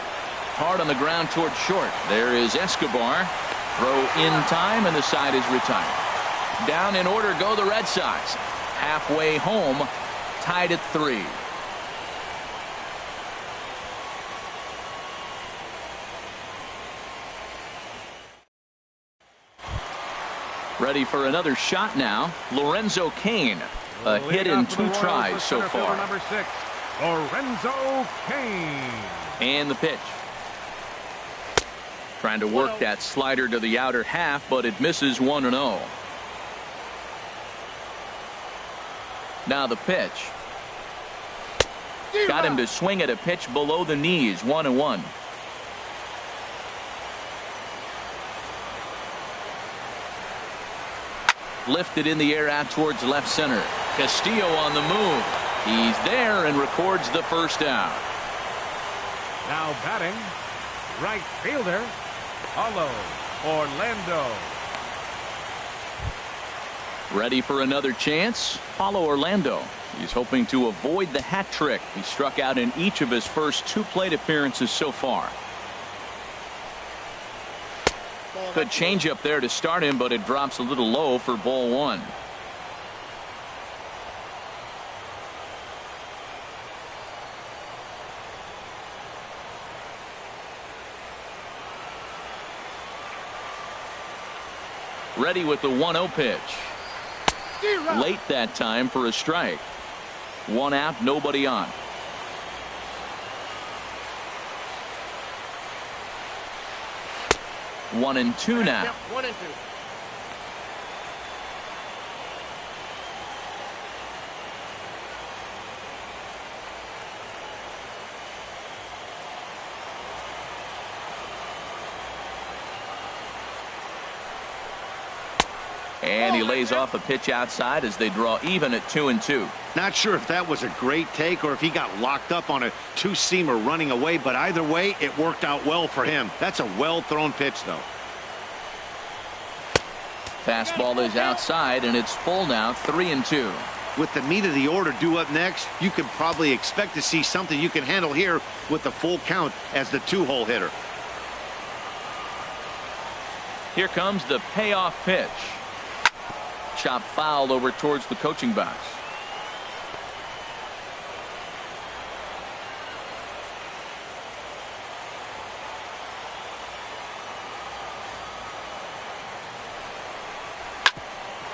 Hard on the ground towards short. There is Escobar. Throw in time, and the side is retired. Down in order go the Red Sox. Halfway home, tied at 3. Ready for another shot now. Lorenzo Cain. A hit in 2 tries so far. Number 6, Lorenzo Cain. And the pitch. Trying to work that slider to the outer half, but it misses 1-0. Now the pitch. Got him to swing at a pitch below the knees. 1-1. Lifted in the air out towards left center. Castillo on the move. He's there and records the first out. Now batting, right fielder, Paulo Orlando. Ready for another chance. Paulo Orlando. He's hoping to avoid the hat trick. He struck out in each of his first 2 plate appearances so far. Good changeup there to start him, but it drops a little low for ball 1. Ready with the 1-0 pitch. Late that time for a strike. 1 out, nobody on. One and two now. Yep, 1 and 2. And he lays off a pitch outside as they draw even at 2-2. Not sure if that was a great take or if he got locked up on a 2-seamer running away, but either way, it worked out well for him. That's a well-thrown pitch, though. Fastball is outside, and it's full now, 3-2. With the meat of the order due up next, you could probably expect to see something you can handle here with the full count as the 2-hole hitter. Here comes the payoff pitch. Chop foul over towards the coaching box.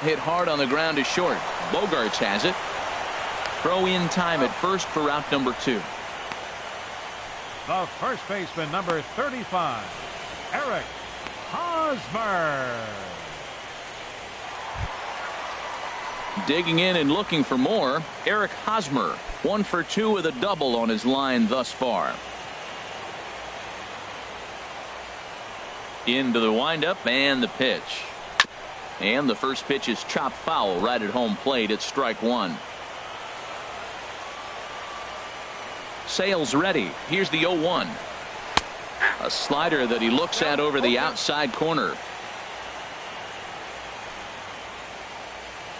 Hit hard on the ground to short. Bogarts has it. Throw in time at first for out number 2. The first baseman, number 35, Eric Hosmer. Digging in and looking for more, Eric Hosmer. 1 for 2 with a double on his line thus far. Into the windup and the pitch. And the first pitch is chopped foul right at home plate at strike 1. Sales ready. Here's the 0-1. A slider that he looks at over the outside corner.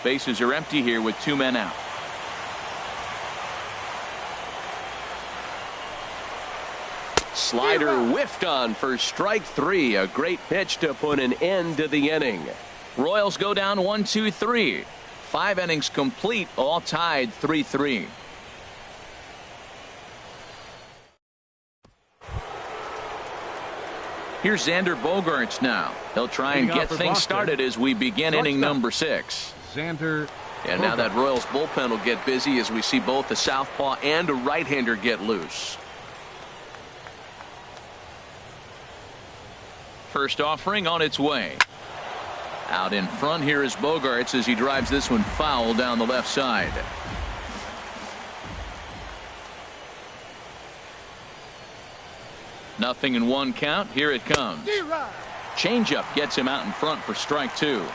Bases are empty here with 2 men out. Slider whiffed on for strike 3. A great pitch to put an end to the inning. Royals go down 1-2-3. 5 innings complete, all tied 3-3. Here's Xander Bogaerts now. He'll try and get things started as we begin inning number 6. Xander. And now that Royals bullpen will get busy as we see both the southpaw and a right-hander get loose. First offering on its way. Out in front here is Bogaerts as he drives this one foul down the left side. Nothing in 1 count. Here it comes. Changeup gets him out in front for strike 2.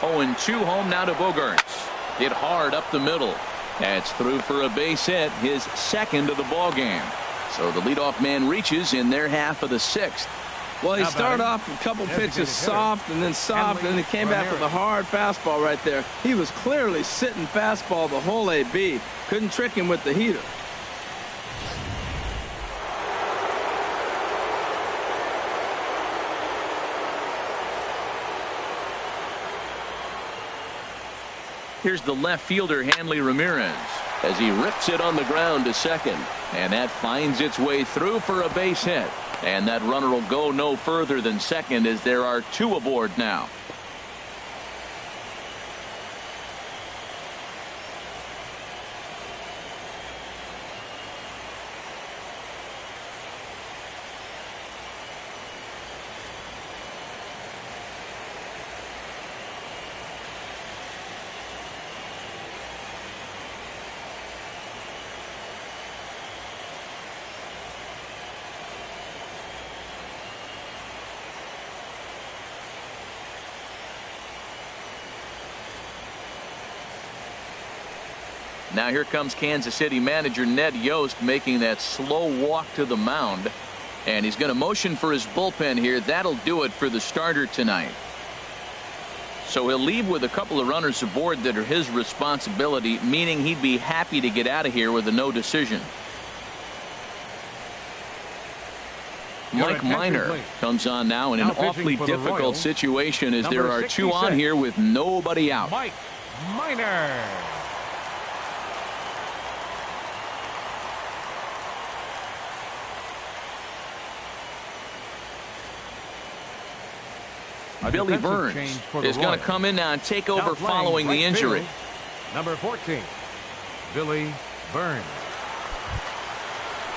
0-2 home now to Bogaerts. Hit hard up the middle. That's through for a base hit, his second of the ball game. So the leadoff man reaches in their half of the 6th. Well, he started off a couple pitches soft and then soft, and then he came back with a hard fastball right there. He was clearly sitting fastball the whole AB. Couldn't trick him with the heater. Here's the left fielder, Hanley Ramirez, as he rips it on the ground to second. And that finds its way through for a base hit. And that runner will go no further than second as there are 2 aboard now. Now here comes Kansas City manager Ned Yost making that slow walk to the mound. And he's going to motion for his bullpen here. That'll do it for the starter tonight. So he'll leave with a couple of runners aboard that are his responsibility, meaning he'd be happy to get out of here with a no decision. Mike Minor comes on now in an awfully difficult situation as there are 2 on here with nobody out. Mike Minor. Billy Burns is going to come in now and take over following the injury. Field, number 14, Billy Burns.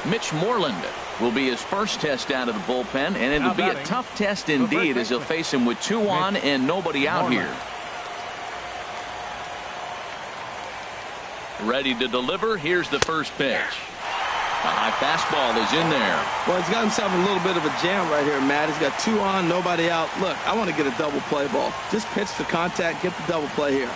Mitch Moreland will be his first test out of the bullpen, and it'll be a tough test indeed as he'll face him with 2 on and nobody out here. Ready to deliver. Here's the first pitch. A high fastball is in there. Well, he's got himself a little bit of a jam right here, Matt. He's got 2 on, nobody out. Look, I want to get a double play ball. Just pitch to contact, get the double play here.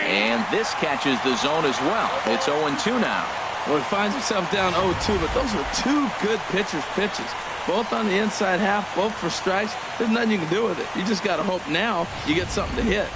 And this catches the zone as well. It's 0-2 now. Well, he finds himself down 0-2, but those are 2 good pitchers' pitches. Both on the inside half, both for strikes. There's nothing you can do with it. You just got to hope now you get something to hit.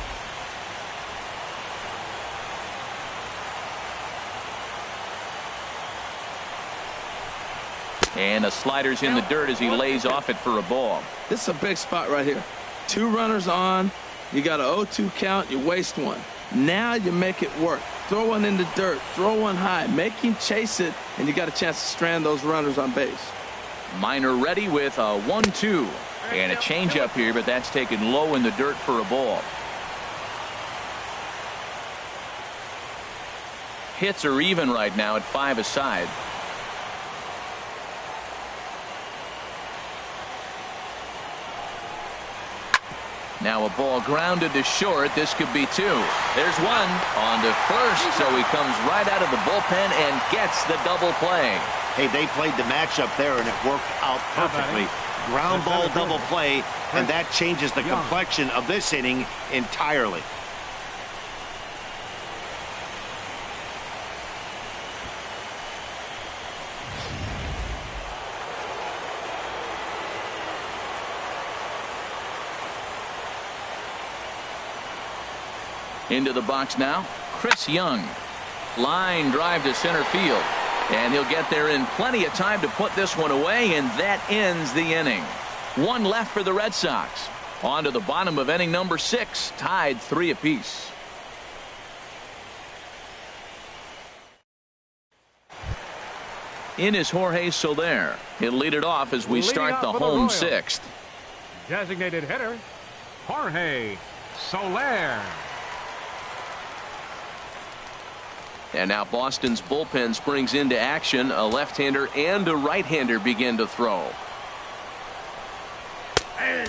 And a slider's in the dirt as he lays off it for a ball. This is a big spot right here. 2 runners on. You got an 0-2 count. You waste 1. Now you make it work. Throw one in the dirt. Throw one high. Make him chase it, and you got a chance to strand those runners on base. Minor ready with a 1-2. And a changeup here, but that's taken low in the dirt for a ball. Hits are even right now at 5 aside. Now a ball grounded to short. This could be 2. There's 1 on to first, so he comes right out of the bullpen and gets the double play. Hey, they played the matchup there, and it worked out perfectly. Ground ball double play, and that changes the complexion of this inning entirely. Into the box now, Chris Young. Line drive to center field. And he'll get there in plenty of time to put this one away, and that ends the inning. 1 left for the Red Sox. On to the bottom of inning number 6, tied 3 apiece. In is Jorge Soler. He'll lead it off as we start the home 6th. Designated hitter, Jorge Soler. And now Boston's bullpen springs into action. A left-hander and a right-hander begin to throw.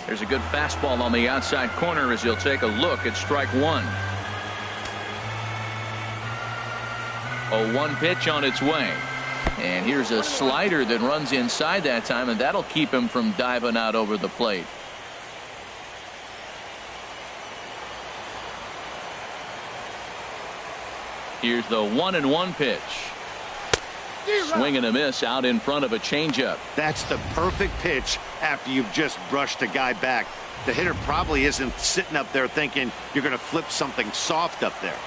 There's a good fastball on the outside corner as he'll take a look at strike one. 0-1 pitch on its way. And here's a slider that runs inside that time, and that'll keep him from diving out over the plate. Here's the 1-1 pitch. Swing and a miss out in front of a changeup. That's the perfect pitch after you've just brushed a guy back. The hitter probably isn't sitting up there thinking you're going to flip something soft up there.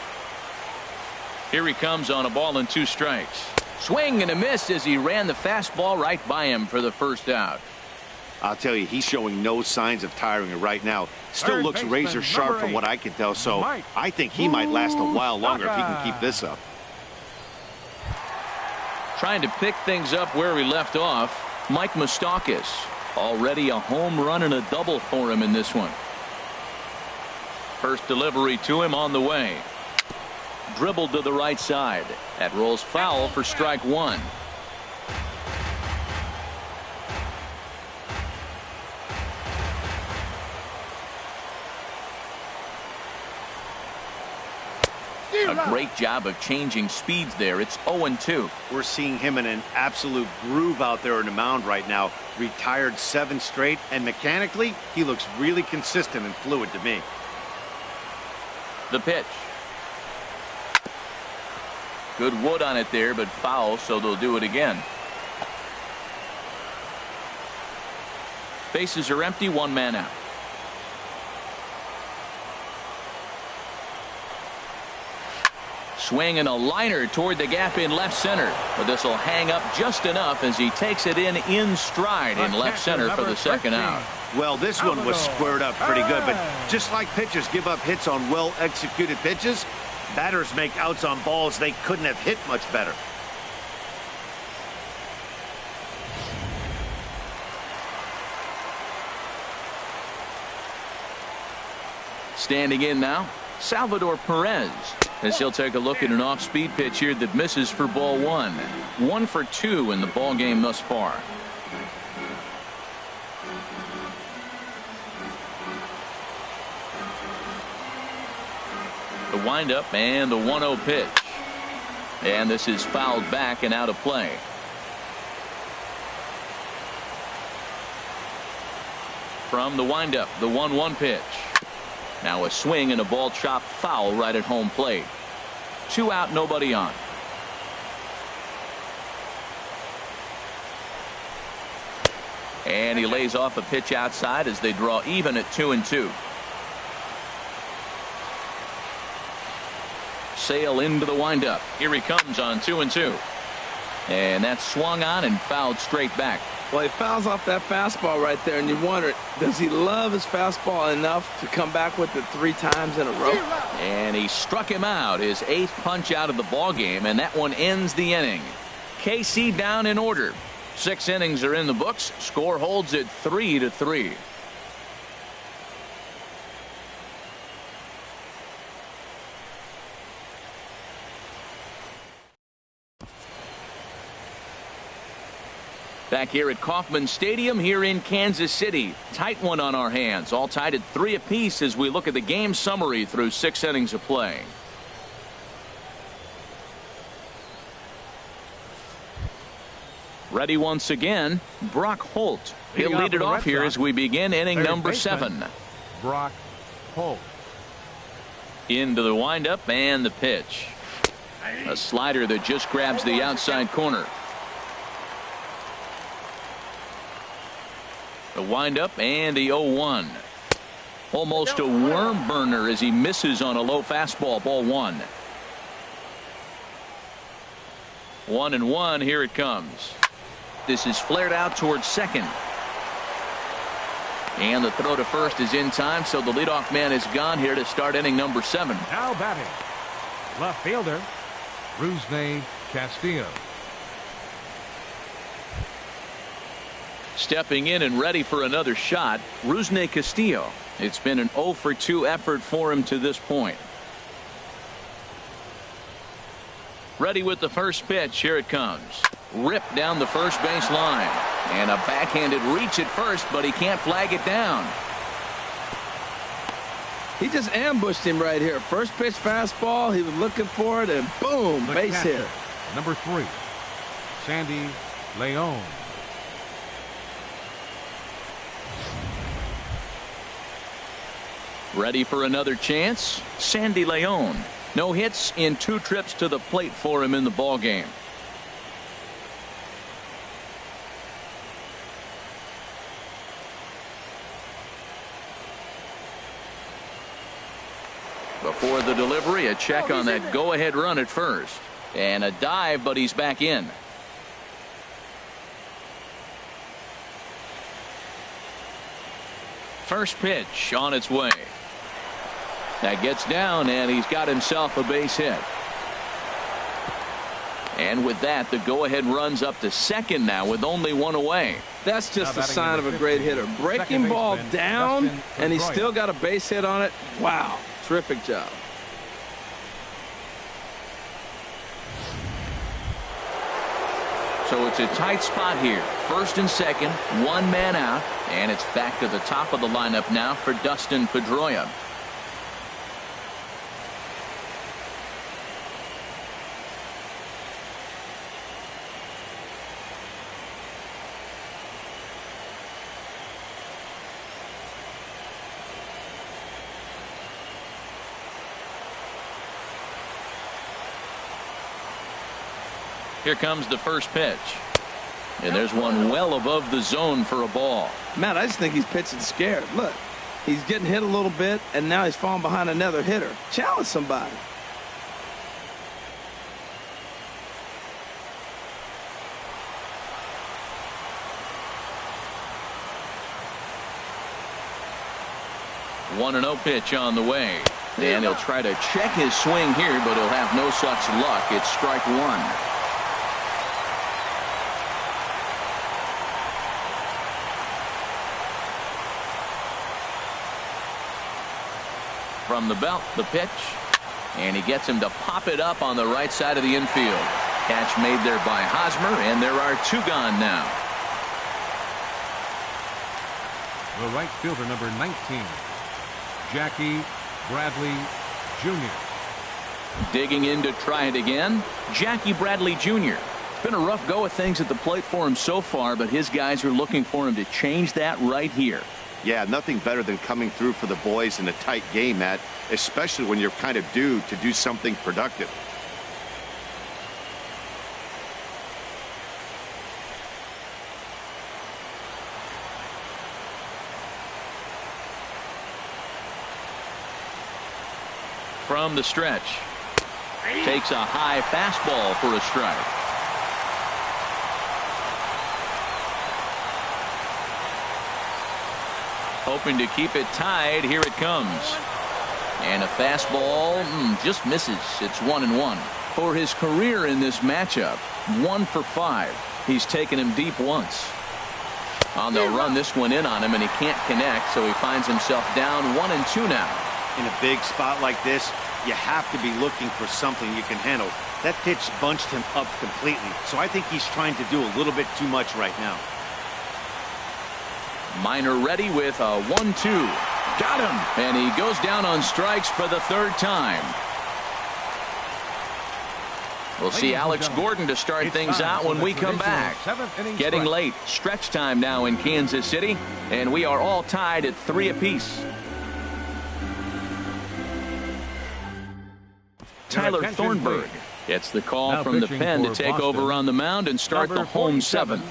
Here he comes on a ball and 2 strikes. Swing and a miss as he ran the fastball right by him for the first out. I'll tell you, he's showing no signs of tiring right now. Still looks razor sharp from what I can tell, so I think he might last a while longer if he can keep this up. Trying to pick things up where we left off, Mike Moustakas. Already a home run and a double for him in this one. First delivery to him on the way. Dribbled to the right side. That rolls foul for strike one. A great job of changing speeds there. It's 0-2. We're seeing him in an absolute groove out there on the mound right now. Retired 7 straight, and mechanically, he looks really consistent and fluid to me. The pitch. Good wood on it there, but foul, so they'll do it again. Bases are empty, 1 man out. Swing and a liner toward the gap in left center. But this will hang up just enough as he takes it in stride in left center for the second out. Well, this one was squared up pretty good, but just like pitchers give up hits on well-executed pitches, batters make outs on balls they couldn't have hit much better. Standing in now, Salvador Perez, as he'll take a look at an off-speed pitch here that misses for ball 1. 1 for 2 in the ball game thus far. The windup and the 1-0 pitch. And this is fouled back and out of play. From the windup, the 1-1 pitch. Now a swing and a ball chopped foul right at home plate. 2 out, nobody on. And he lays off a pitch outside as they draw even at 2-2. Sale into the windup. Here he comes on 2-2. And that's swung on and fouled straight back. Well, he fouls off that fastball right there, and you wonder, does he love his fastball enough to come back with it 3 times in a row? And he struck him out, his 8th punch out of the ball game, and that one ends the inning. KC down in order. 6 innings are in the books. Score holds at 3-3. Back here at Kauffman Stadium here in Kansas City. Tight one on our hands. All tied at 3 apiece as we look at the game summary through 6 innings of play. Ready once again, Brock Holt. He'll lead it off here as we begin inning number 7. Brock Holt. Into the windup and the pitch. A slider that just grabs the outside corner. The windup and the 0-1. Almost a worm burner as he misses on a low fastball. Ball 1. 1-1. Here it comes. This is flared out towards second. And the throw to first is in time, so the leadoff man is gone here to start inning number 7. Now batting, left fielder, Rusney Castillo. Stepping in and ready for another shot, Rusney Castillo. It's been an 0 for 2 effort for him to this point. Ready with the first pitch. Here it comes. Ripped down the first base line. And a backhanded reach at first, but he can't flag it down. He just ambushed him right here. First pitch fastball, he was looking for it, and boom, base hit. Number 3, Sandy Leon. Ready for another chance? Sandy Leon. No hits in 2 trips to the plate for him in the ballgame. Before the delivery, a check on that go-ahead run at first. And a dive, but he's back in. First pitch on its way. That gets down, and he's got himself a base hit. And with that, the go-ahead runs up to second now with only 1 away. That's just a sign of a great hitter. Breaking ball down, and he's still got a base hit on it. Wow. Terrific job. So it's a tight spot here. First and second, 1 man out, and it's back to the top of the lineup now for Dustin Pedroia. Here comes the first pitch. And there's one well above the zone for a ball. Matt, I just think he's pitching scared. Look, he's getting hit a little bit, and now he's falling behind another hitter. Challenge somebody. One and 0 pitch on the way. And he'll try to check his swing here, but he'll have no such luck. It's strike 1. From the belt, the pitch, and he gets him to pop it up on the right side of the infield. Catch made there by Hosmer, and there are 2 gone now. The right fielder, number 19, Jackie Bradley Jr. Digging in to try it again, Jackie Bradley Jr. It's been a rough go of things at the plate for him so far, but his guys are looking for him to change that right here. Yeah, nothing better than coming through for the boys in a tight game, Matt, especially when you're kind of due to do something productive. From the stretch, takes a high fastball for a strike. Hoping to keep it tied. Here it comes. And a fastball just misses. It's 1-1. For his career in this matchup, 1 for 5. He's taken him deep once. They'll run this one in on him, and he can't connect, so he finds himself down 1-2 now. In a big spot like this, you have to be looking for something you can handle. That pitch bunched him up completely, so I think he's trying to do a little bit too much right now. Minor ready with a 1-2. Got him. And he goes down on strikes for the 3rd time. We'll see Alex Gordon to start things out when we come back. Getting late. Stretch time now in Kansas City. And we are all tied at 3 apiece. Tyler Thornburg gets the call from the pen to take over on the mound and start the home 7th.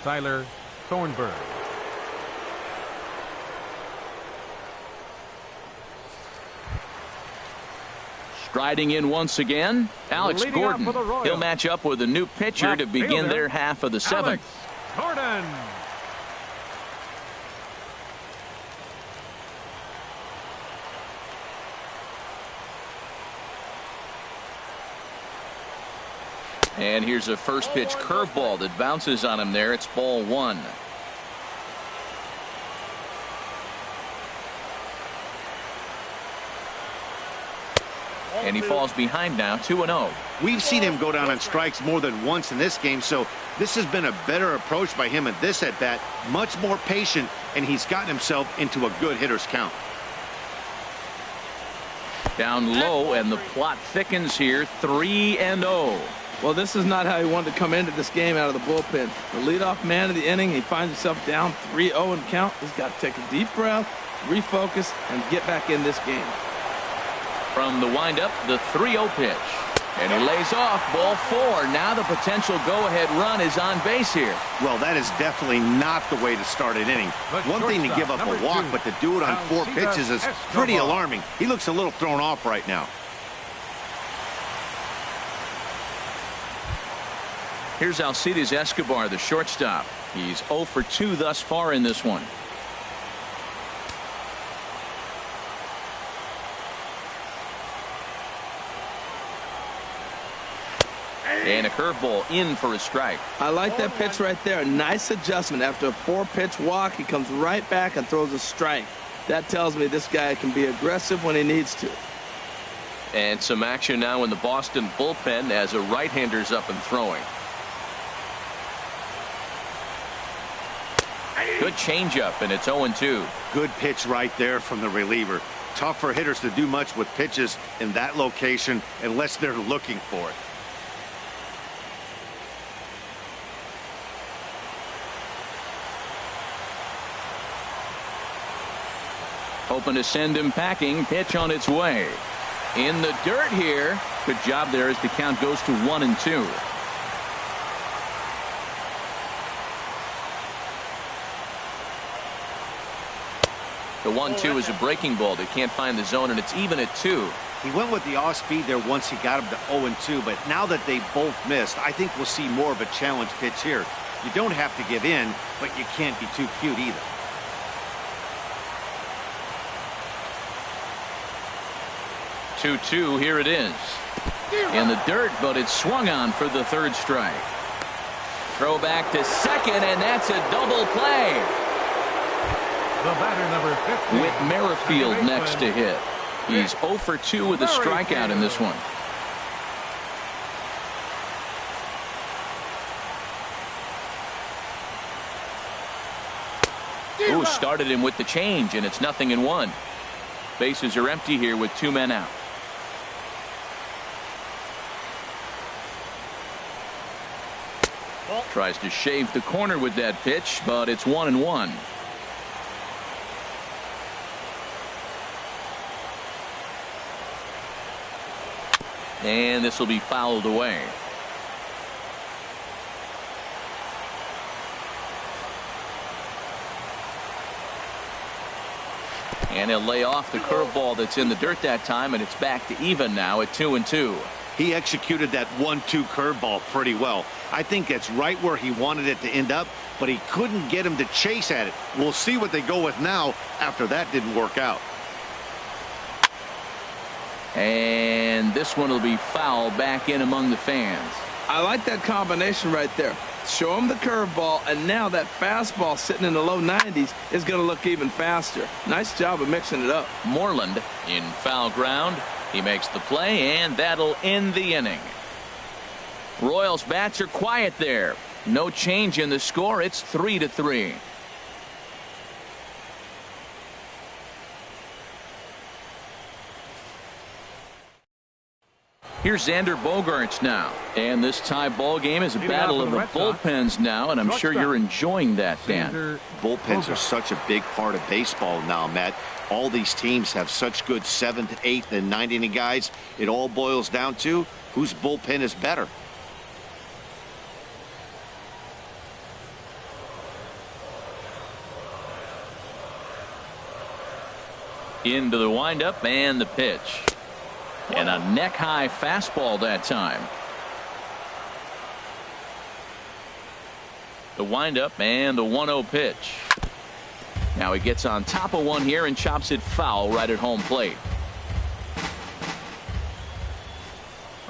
Tyler Thornburg. Striding in once again, Alex Gordon. He'll match up with a new pitcher to begin their half of the 7th. Gordon. And here's a first pitch curveball that bounces on him there. It's ball 1. And he falls behind now, 2-0. We've seen him go down on strikes more than once in this game, so this has been a better approach by him at this at-bat. Much more patient, and he's gotten himself into a good hitter's count. Down low, and the plot thickens here, 3-0. Well, this is not how he wanted to come into this game out of the bullpen. The leadoff man of the inning, he finds himself down 3-0 in count. He's got to take a deep breath, refocus, and get back in this game. From the windup, the 3-0 pitch. And he lays off, ball 4. Now the potential go-ahead run is on base here. Well, that is definitely not the way to start an inning. One thing to give up a walk, but to do it on 4 pitches is pretty alarming. He looks a little thrown off right now. Here's Alcides Escobar, the shortstop. He's 0 for 2 thus far in this one. And a curveball in for a strike. I like that pitch right there. Nice adjustment. After a 4-pitch walk, he comes right back and throws a strike. That tells me this guy can be aggressive when he needs to. And some action now in the Boston bullpen as a right-hander's up and throwing. Good changeup, and it's 0-2. Good pitch right there from the reliever. Tough for hitters to do much with pitches in that location unless they're looking for it. Hoping to send him packing. Pitch on its way. In the dirt here. Good job there as the count goes to 1-2. The 1-2 is a breaking ball. They can't find the zone, and it's even at 2. He went with the off speed there once he got him to 0-2, but now that they both missed, I think we'll see more of a challenge pitch here. You don't have to give in, but you can't be too cute either. Two, here it is. In the dirt, but it's swung on for the 3rd strike. Throw back to second, and that's a double play. The batter, number 15. Whit Merrifield next to hit. He's 0 for 2 with a strikeout in this one. Ooh, started him with the change, and it's 0-1. Bases are empty here with 2 men out. Tries to shave the corner with that pitch, but it's 1-1. And this will be fouled away. And he'll lay off the curveball that's in the dirt that time, and it's back to even now at 2-2. He executed that 1-2 curveball pretty well. I think it's right where he wanted it to end up, but he couldn't get him to chase at it. We'll see what they go with now after that didn't work out. And this one will be fouled back in among the fans. I like that combination right there. Show him the curveball, and now that fastball sitting in the low 90s is going to look even faster. Nice job of mixing it up. Moreland in foul ground. He makes the play, and that'll end the inning. Royals bats are quiet there. No change in the score. It's 3-3. Here's Xander Bogaerts now. And this tie ball game is a battle of the bullpens now, and I'm sure you're enjoying that, Dan. Bullpens are such a big part of baseball now, Matt. All these teams have such good 7th, 8th, and 9th inning guys. It all boils down to whose bullpen is better. Into the windup and the pitch. And a neck-high fastball that time. The windup and the 1-0 pitch. Now he gets on top of one here and chops it foul right at home plate.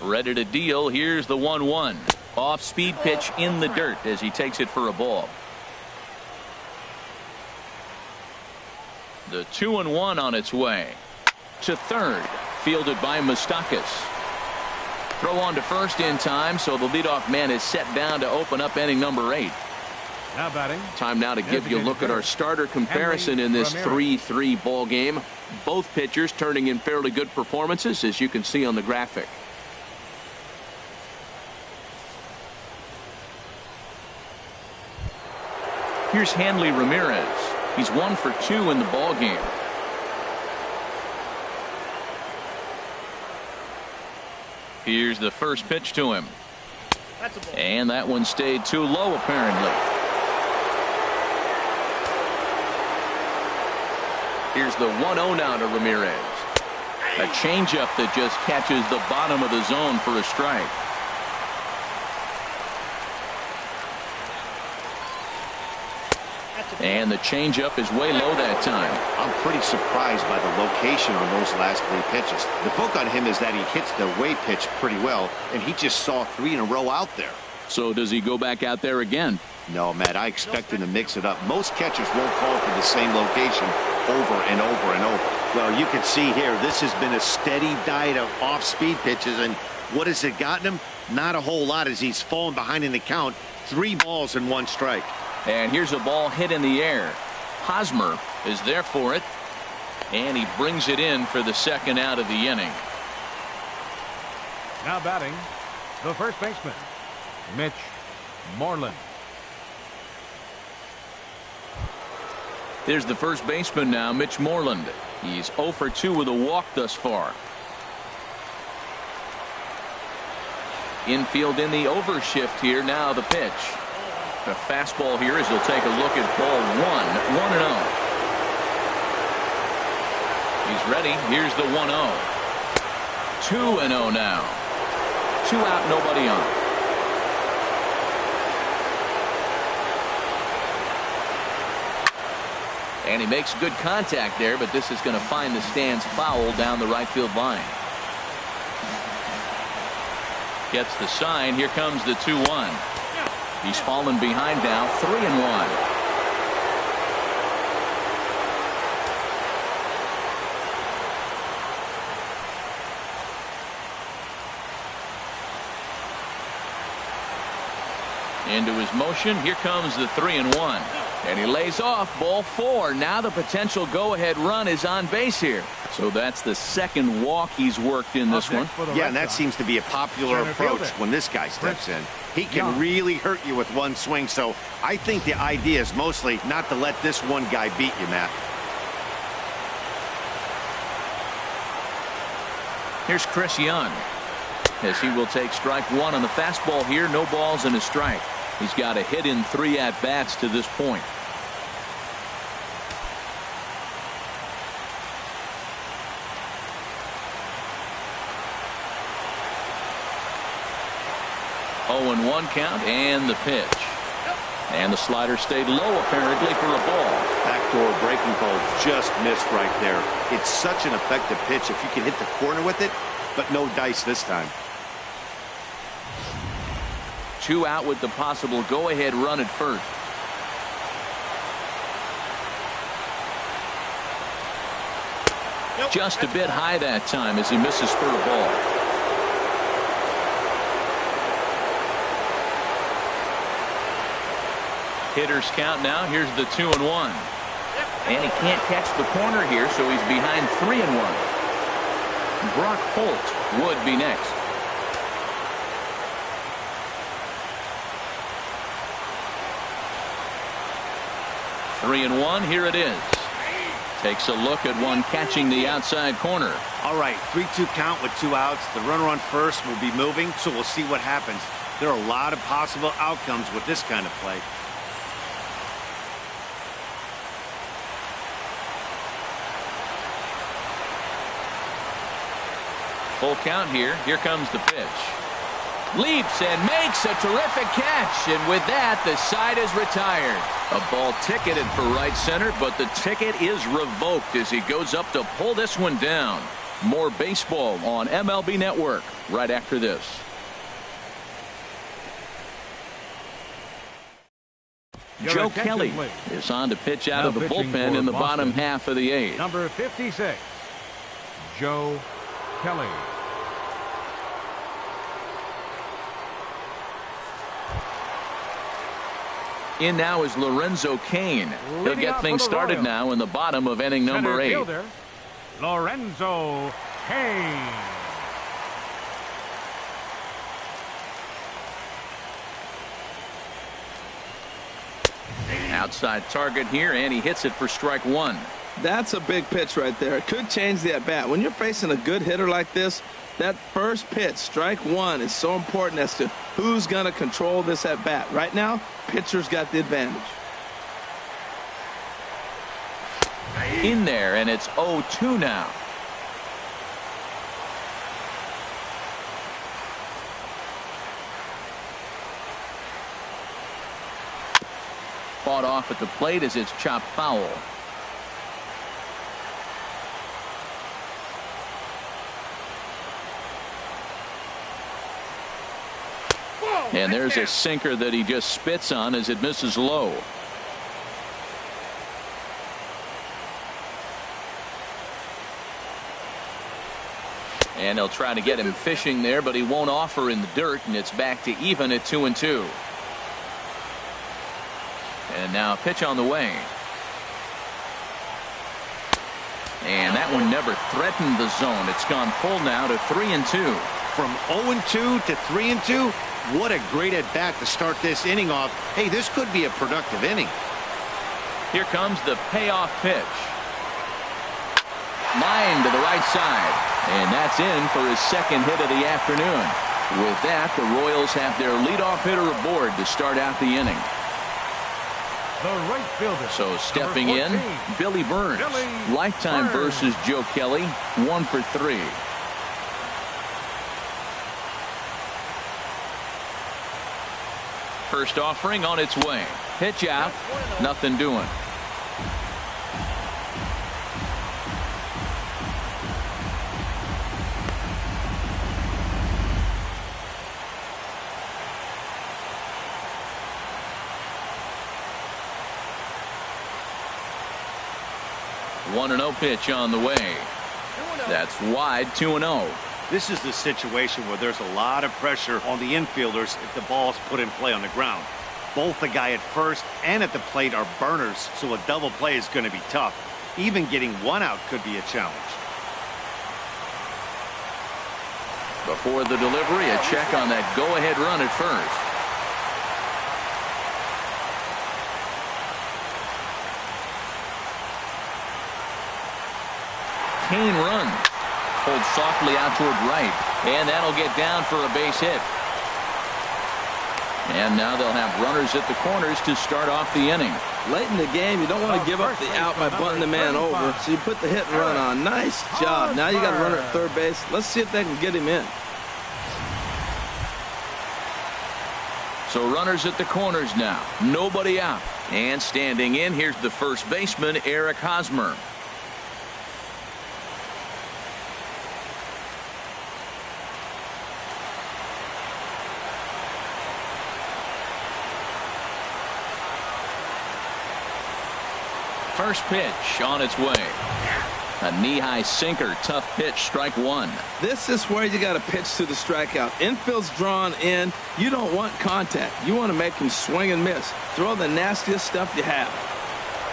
Ready to deal. Here's the 1-1. Off-speed pitch in the dirt as he takes it for a ball. The 2-1 on its way to third. fielded by Moustakas. Throw on to first in time, so the leadoff man is set down to open up inning number 8. Now batting. Time now to give you a look at our starter comparison in this 3-3 ball game. Both pitchers turning in fairly good performances, as you can see on the graphic. Here's Hanley Ramirez. He's 1 for 2 in the ball game. Here's the first pitch to him. And that one stayed too low, apparently. Here's the 1-0 now to Ramirez. A changeup that just catches the bottom of the zone for a strike. And the changeup is way low that time. I'm pretty surprised by the location on those last 3 pitches. The book on him is that he hits the way pitch pretty well, and he just saw 3 in a row out there. So does he go back out there again? No, Matt, I expect him to mix it up. Most catchers won't call for the same location over and over and over. Well, you can see here, this has been a steady diet of off-speed pitches, and what has it gotten him? Not a whole lot as he's fallen behind in the count. 3 balls and 1 strike. And here's a ball hit in the air. Hosmer is there for it, and he brings it in for the second out of the inning. Now batting, the first baseman, Mitch Moreland. There's the first baseman now, Mitch Moreland. He's 0 for 2 with a walk thus far. Infield in the overshift here. Now the pitch. The fastball here as he'll take a look at ball 1. 1-0. He's ready. Here's the 1-0. 2-0 now. 2 out, nobody on. And he makes good contact there, but this is going to find the stands foul down the right field line. Gets the sign. Here comes the 2-1. He's fallen behind now, 3-1. Into his motion. Here comes the 3-1. And he lays off ball 4. Now the potential go-ahead run is on base here. So that's the second walk he's worked in this one. Yeah, and that seems to be a popular approach when this guy steps in. He can really hurt you with one swing, so I think the idea is mostly not to let this one guy beat you, Matt. Here's Chris Young as he will take strike 1 on the fastball here. No balls and a strike. He's got a hit in 3 at-bats to this point. Oh, and 1 count, and the pitch. And the slider stayed low apparently for a ball. Backdoor breaking ball just missed right there. It's such an effective pitch if you can hit the corner with it, but no dice this time. 2 out with the possible go-ahead run at first. Just a bit high that time as he misses for a ball. Hitters count now. Here's the 2-1. And he can't catch the corner here, so he's behind 3-1. Brock Holt would be next. 3-1. Here it is. Takes a look at one catching the outside corner. All right, 3-2 count with 2 outs. The runner on first will be moving, so we'll see what happens. There are a lot of possible outcomes with this kind of play. Full count here. Here comes the pitch. Leaps and makes a terrific catch, and with that the side is retired. A ball ticketed for right center, but the ticket is revoked as he goes up to pull this one down. More baseball on MLB Network right after this. Joe Kelly is on to pitch out of the bullpen in the bottom half of the 8th. Number 56, Joe Kelly. In now is Lorenzo Cain. He'll get things started now in the bottom of inning number 8. Fielder, Lorenzo Cain. Outside target here, and he hits it for strike 1. That's a big pitch right there. It could change the at-bat. When you're facing a good hitter like this, that first pitch, strike 1, is so important as to who's going to control this at-bat. Right now, pitcher's got the advantage. In there, and it's 0-2 now. Fought off at the plate as it's chopped foul. And there's a sinker that he just spits on as it misses low. And he'll try to get him fishing there, but he won't offer in the dirt, and it's back to even at 2-2. And now a pitch on the way. And that one never threatened the zone. It's gone full now to 3-2. From 0-2 to 3-2, what a great at bat to start this inning off. Hey, this could be a productive inning. Here comes the payoff pitch. Line to the right side. And that's in for his second hit of the afternoon. With that, the Royals have their leadoff hitter aboard to start out the inning. The right fielder. So stepping in, Billy Burns. Lifetime versus Joe Kelly, 1 for 3. First offering on its way. Pitch out. Nothing doing. One 1-0 pitch on the way. That's wide. 2-0. This is the situation where there's a lot of pressure on the infielders if the ball's put in play on the ground. Both the guy at first and at the plate are burners, so a double play is going to be tough. Even getting one out could be a challenge. Before the delivery, a check on that go-ahead run at first. Cain runs. Pulled softly out toward right. And that'll get down for a base hit. And now they'll have runners at the corners to start off the inning. Late in the game, you don't want to give up the out by bunting the man over. So you put the hit and run on. Nice job. Now you got a runner at third base. Let's see if they can get him in. So runners at the corners now. Nobody out. And standing in, here's the first baseman, Eric Hosmer. First pitch on its way. A knee-high sinker. Tough pitch. Strike 1. This is where you got to pitch to the strikeout. Infield's drawn in. You don't want contact. You want to make him swing and miss. Throw the nastiest stuff you have.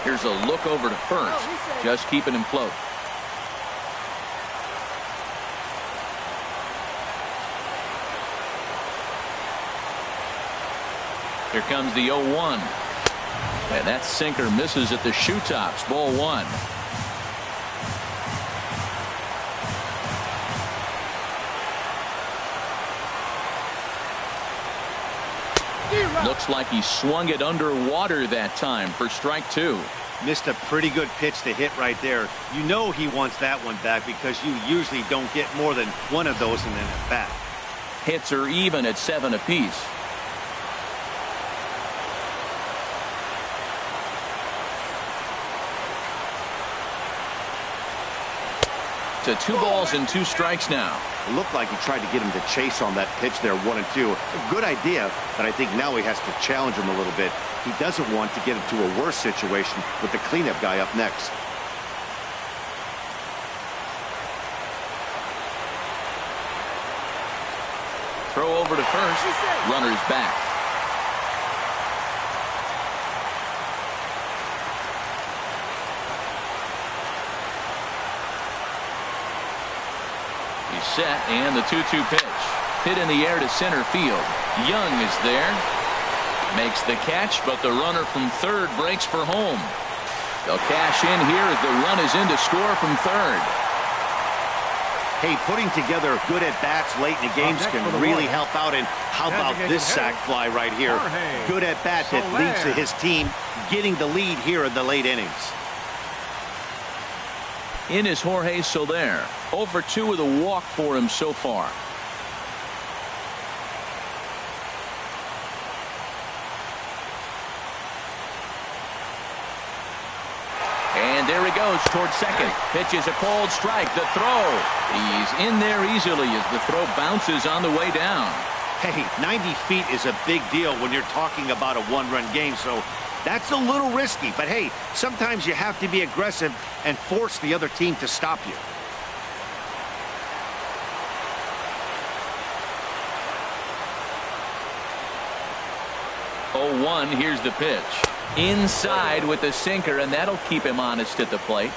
Here's a look over to first. Just keeping him close. Here comes the 0-1. And that sinker misses at the shoe tops. Ball 1. Looks like he swung it underwater that time for strike 2. Missed a pretty good pitch to hit right there. You know he wants that one back because you usually don't get more than one of those in an at-bat. Hits are even at 7 apiece. To 2 balls and 2 strikes now. It looked like he tried to get him to chase on that pitch there, 1 and 2. A good idea, but I think now he has to challenge him a little bit. He doesn't want to get into a worse situation with the cleanup guy up next. throw over to first. Runner's back. He's set, and the 2-2 pitch. Hit in the air to center field. Young is there. Makes the catch, but the runner from third breaks for home. They'll cash in here as the run is in to score from third. Hey, putting together good at-bats late in the games can really help out. And how about this sac fly right here? Good at-bat that leads to his team getting the lead here in the late innings. In is Jorge Soler. 0 for 2 with a walk for him so far. And there he goes towards second. Pitch is a cold strike. The throw. He's in there easily as the throw bounces on the way down. Hey, 90 feet is a big deal when you're talking about a one-run game, so that's a little risky. But hey, sometimes you have to be aggressive and force the other team to stop you. Oh, 1, here's the pitch. Inside with the sinker, and that'll keep him honest at the plate.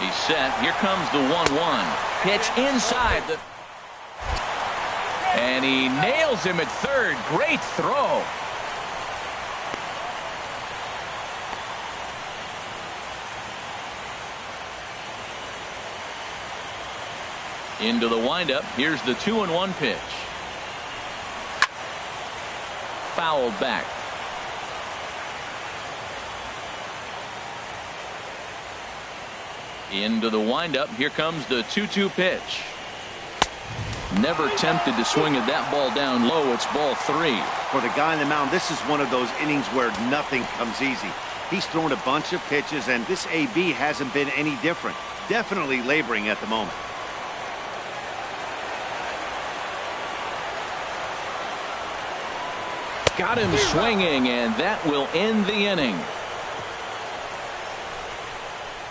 He's set. Here comes the 1-1. Pitch inside. And he nails him at third. Great throw. Into the windup. Here's the 2-1 pitch. Fouled back. Into the windup. Here comes the 2-2 pitch. Never tempted to swing at that ball down low. It's ball 3. For the guy on the mound, this is one of those innings where nothing comes easy. He's thrown a bunch of pitches, and this AB hasn't been any different. Definitely laboring at the moment. Got him swinging, and that will end the inning.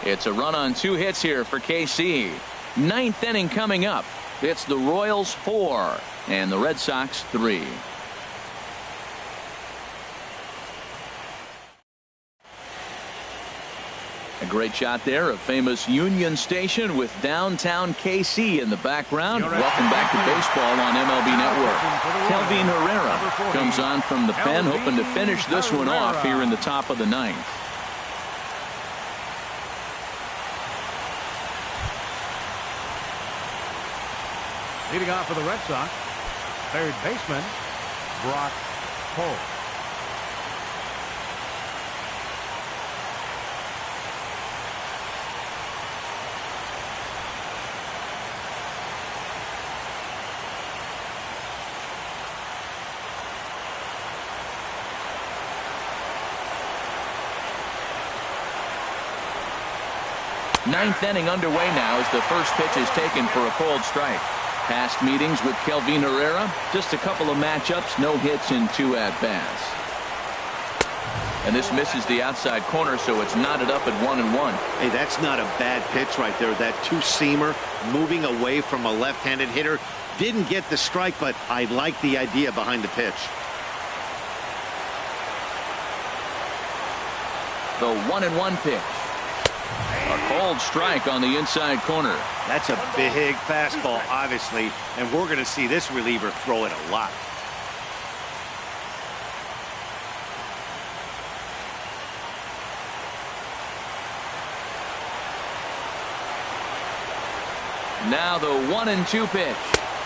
It's a run on 2 hits here for KC. 9th inning coming up. It's the Royals 4 and the Red Sox 3. A great shot there of famous Union Station with downtown KC in the background. Welcome back to baseball on MLB Network. Kelvin Herrera comes on from the pen, hoping to finish this one off here in the top of the 9th. Leading off for the Red Sox, third baseman, Brock Holt. Ninth inning underway now as the first pitch is taken for a cold strike. Past meetings with Kelvin Herrera, just a couple of matchups, no hits in 2 at-bats. And this misses the outside corner, so it's knotted up at 1-1. Hey, that's not a bad pitch right there. That two-seamer moving away from a left-handed hitter. Didn't get the strike, but I like the idea behind the pitch. The 1-1 pitch. A cold strike on the inside corner. That's a big fastball, obviously, and we're going to see this reliever throw it a lot. Now the 1-2 pitch.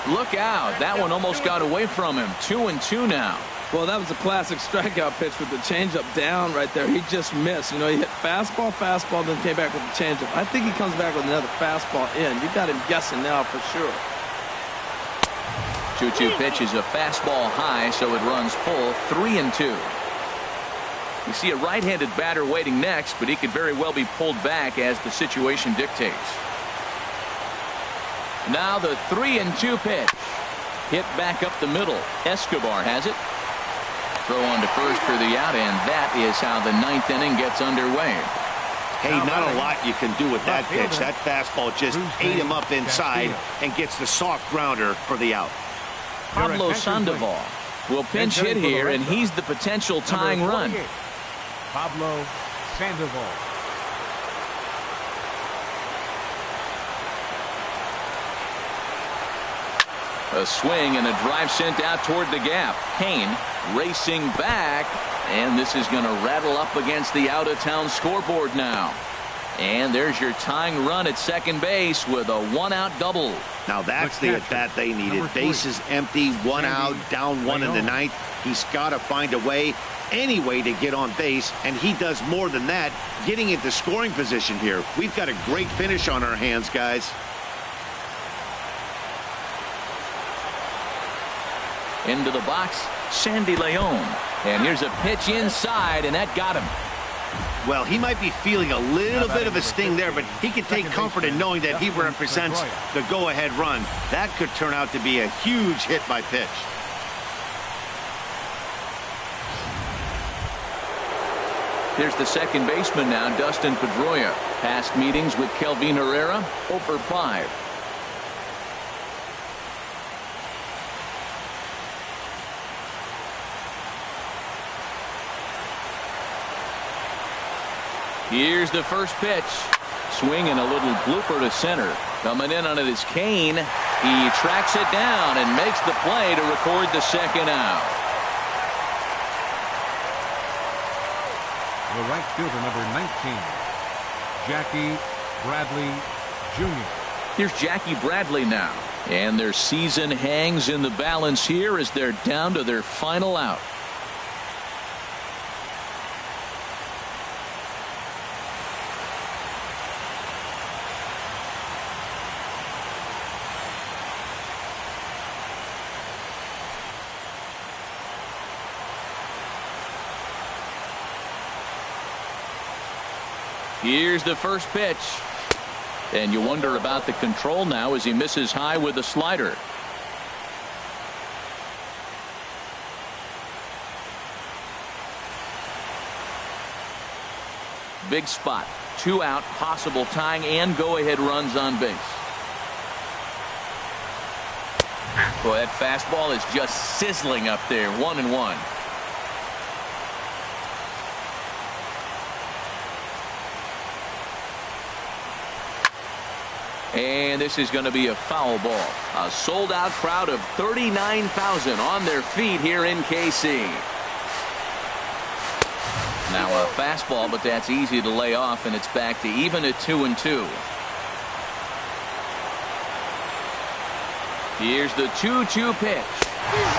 Look out. That one almost got away from him. 2-2 now. Well, that was a classic strikeout pitch with the changeup down right there. He just missed. You know, he hit fastball, then came back with the changeup. I think he comes back with another fastball in. You got him guessing now for sure. 2-2 pitch is a fastball high, so it runs full. 3-2. We see a right-handed batter waiting next, but he could very well be pulled back as the situation dictates. Now the 3-2 pitch. Hit back up the middle. Escobar has it. throw on to first for the out, and that is how the ninth inning gets underway. Hey, not a lot you can do with that pitch. That fastball just ate him up inside and gets the soft grounder for the out. Pablo Sandoval will pinch hit here, and he's the potential tying run. Pablo Sandoval. A swing and a drive sent out toward the gap. Kane racing back, and this is going to rattle up against the out-of-town scoreboard now. And there's your tying run at second base with a one-out double. Now that's the at-bat they needed. Bases empty, one out, down one in the ninth. He's got to find a way, any way to get on base, and he does more than that, getting into scoring position here. We've got a great finish on our hands, guys. Into the box, Sandy Leon. And here's a pitch inside, and that got him. Well, he might be feeling a little bit of a sting there, but he can take comfort in knowing that he represents the go-ahead run. That could turn out to be a huge hit by pitch. Here's the second baseman now, Dustin Pedroia. Past meetings with Kelvin Herrera, 0 for 5. Here's the first pitch. Swing and a little blooper to center. Coming in on it is Kane. He tracks it down and makes the play to record the second out. The right fielder, number 19, Jackie Bradley Jr. Here's Jackie Bradley now. And their season hangs in the balance here as they're down to their final out. Here's the first pitch. And you wonder about the control now as he misses high with a slider. Big spot. 2 out, possible tying and go-ahead runs on base. Boy, that fastball is just sizzling up there. 1-1. And this is going to be a foul ball. A sold-out crowd of 39,000 on their feet here in KC. Now a fastball, but that's easy to lay off, and it's back to even at 2-2. Here's the 2-2 pitch.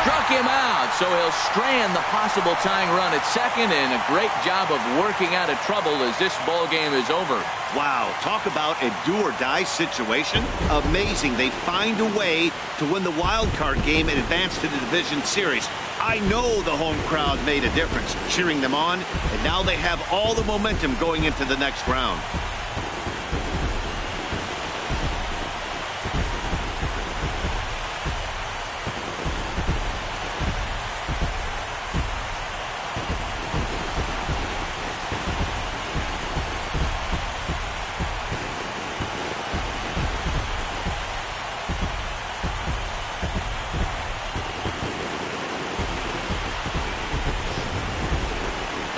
Struck him out, so he'll strand the possible tying run at second, and a great job of working out of trouble as this ball game is over. Wow, talk about a do-or-die situation. Amazing. They find a way to win the wild card game and advance to the division series. I know the home crowd made a difference, cheering them on, and now they have all the momentum going into the next round.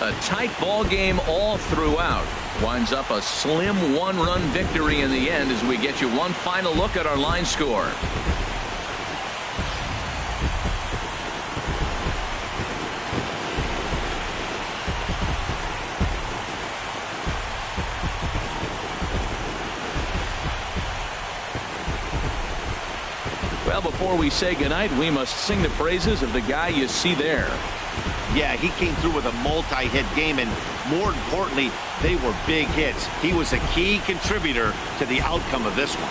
A tight ball game all throughout. Winds up a slim 1-run victory in the end as we get you one final look at our line score. Well, before we say goodnight, we must sing the praises of the guy you see there. Yeah, he came through with a multi-hit game, and more importantly, they were big hits. He was a key contributor to the outcome of this one.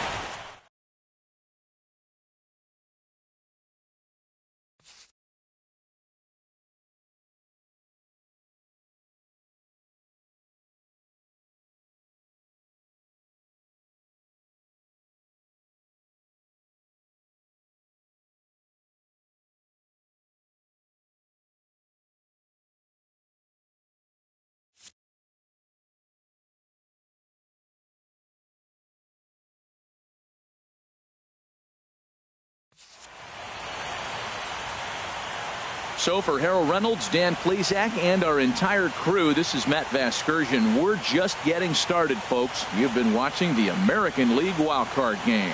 So for Harold Reynolds, Dan Plesac, and our entire crew, this is Matt Vasgersian. We're just getting started, folks. You've been watching the American League wildcard game.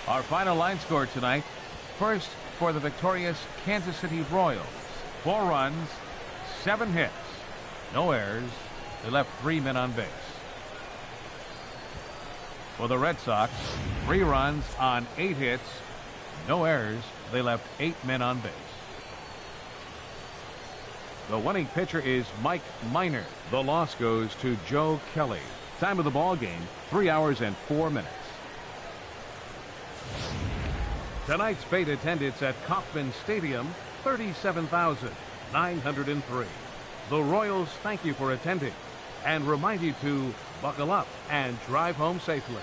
Our final line score tonight. First, for the victorious Kansas City Royals. 4 runs, 7 hits, no errors. They left 3 men on base. For the Red Sox, 3 runs on 8 hits, no errors. They left 8 men on base. The winning pitcher is Mike Minor. The loss goes to Joe Kelly. Time of the ball game, 3 hours and 4 minutes. Tonight's paid attendance at Kauffman Stadium, 37,903. The Royals thank you for attending and remind you to buckle up and drive home safely.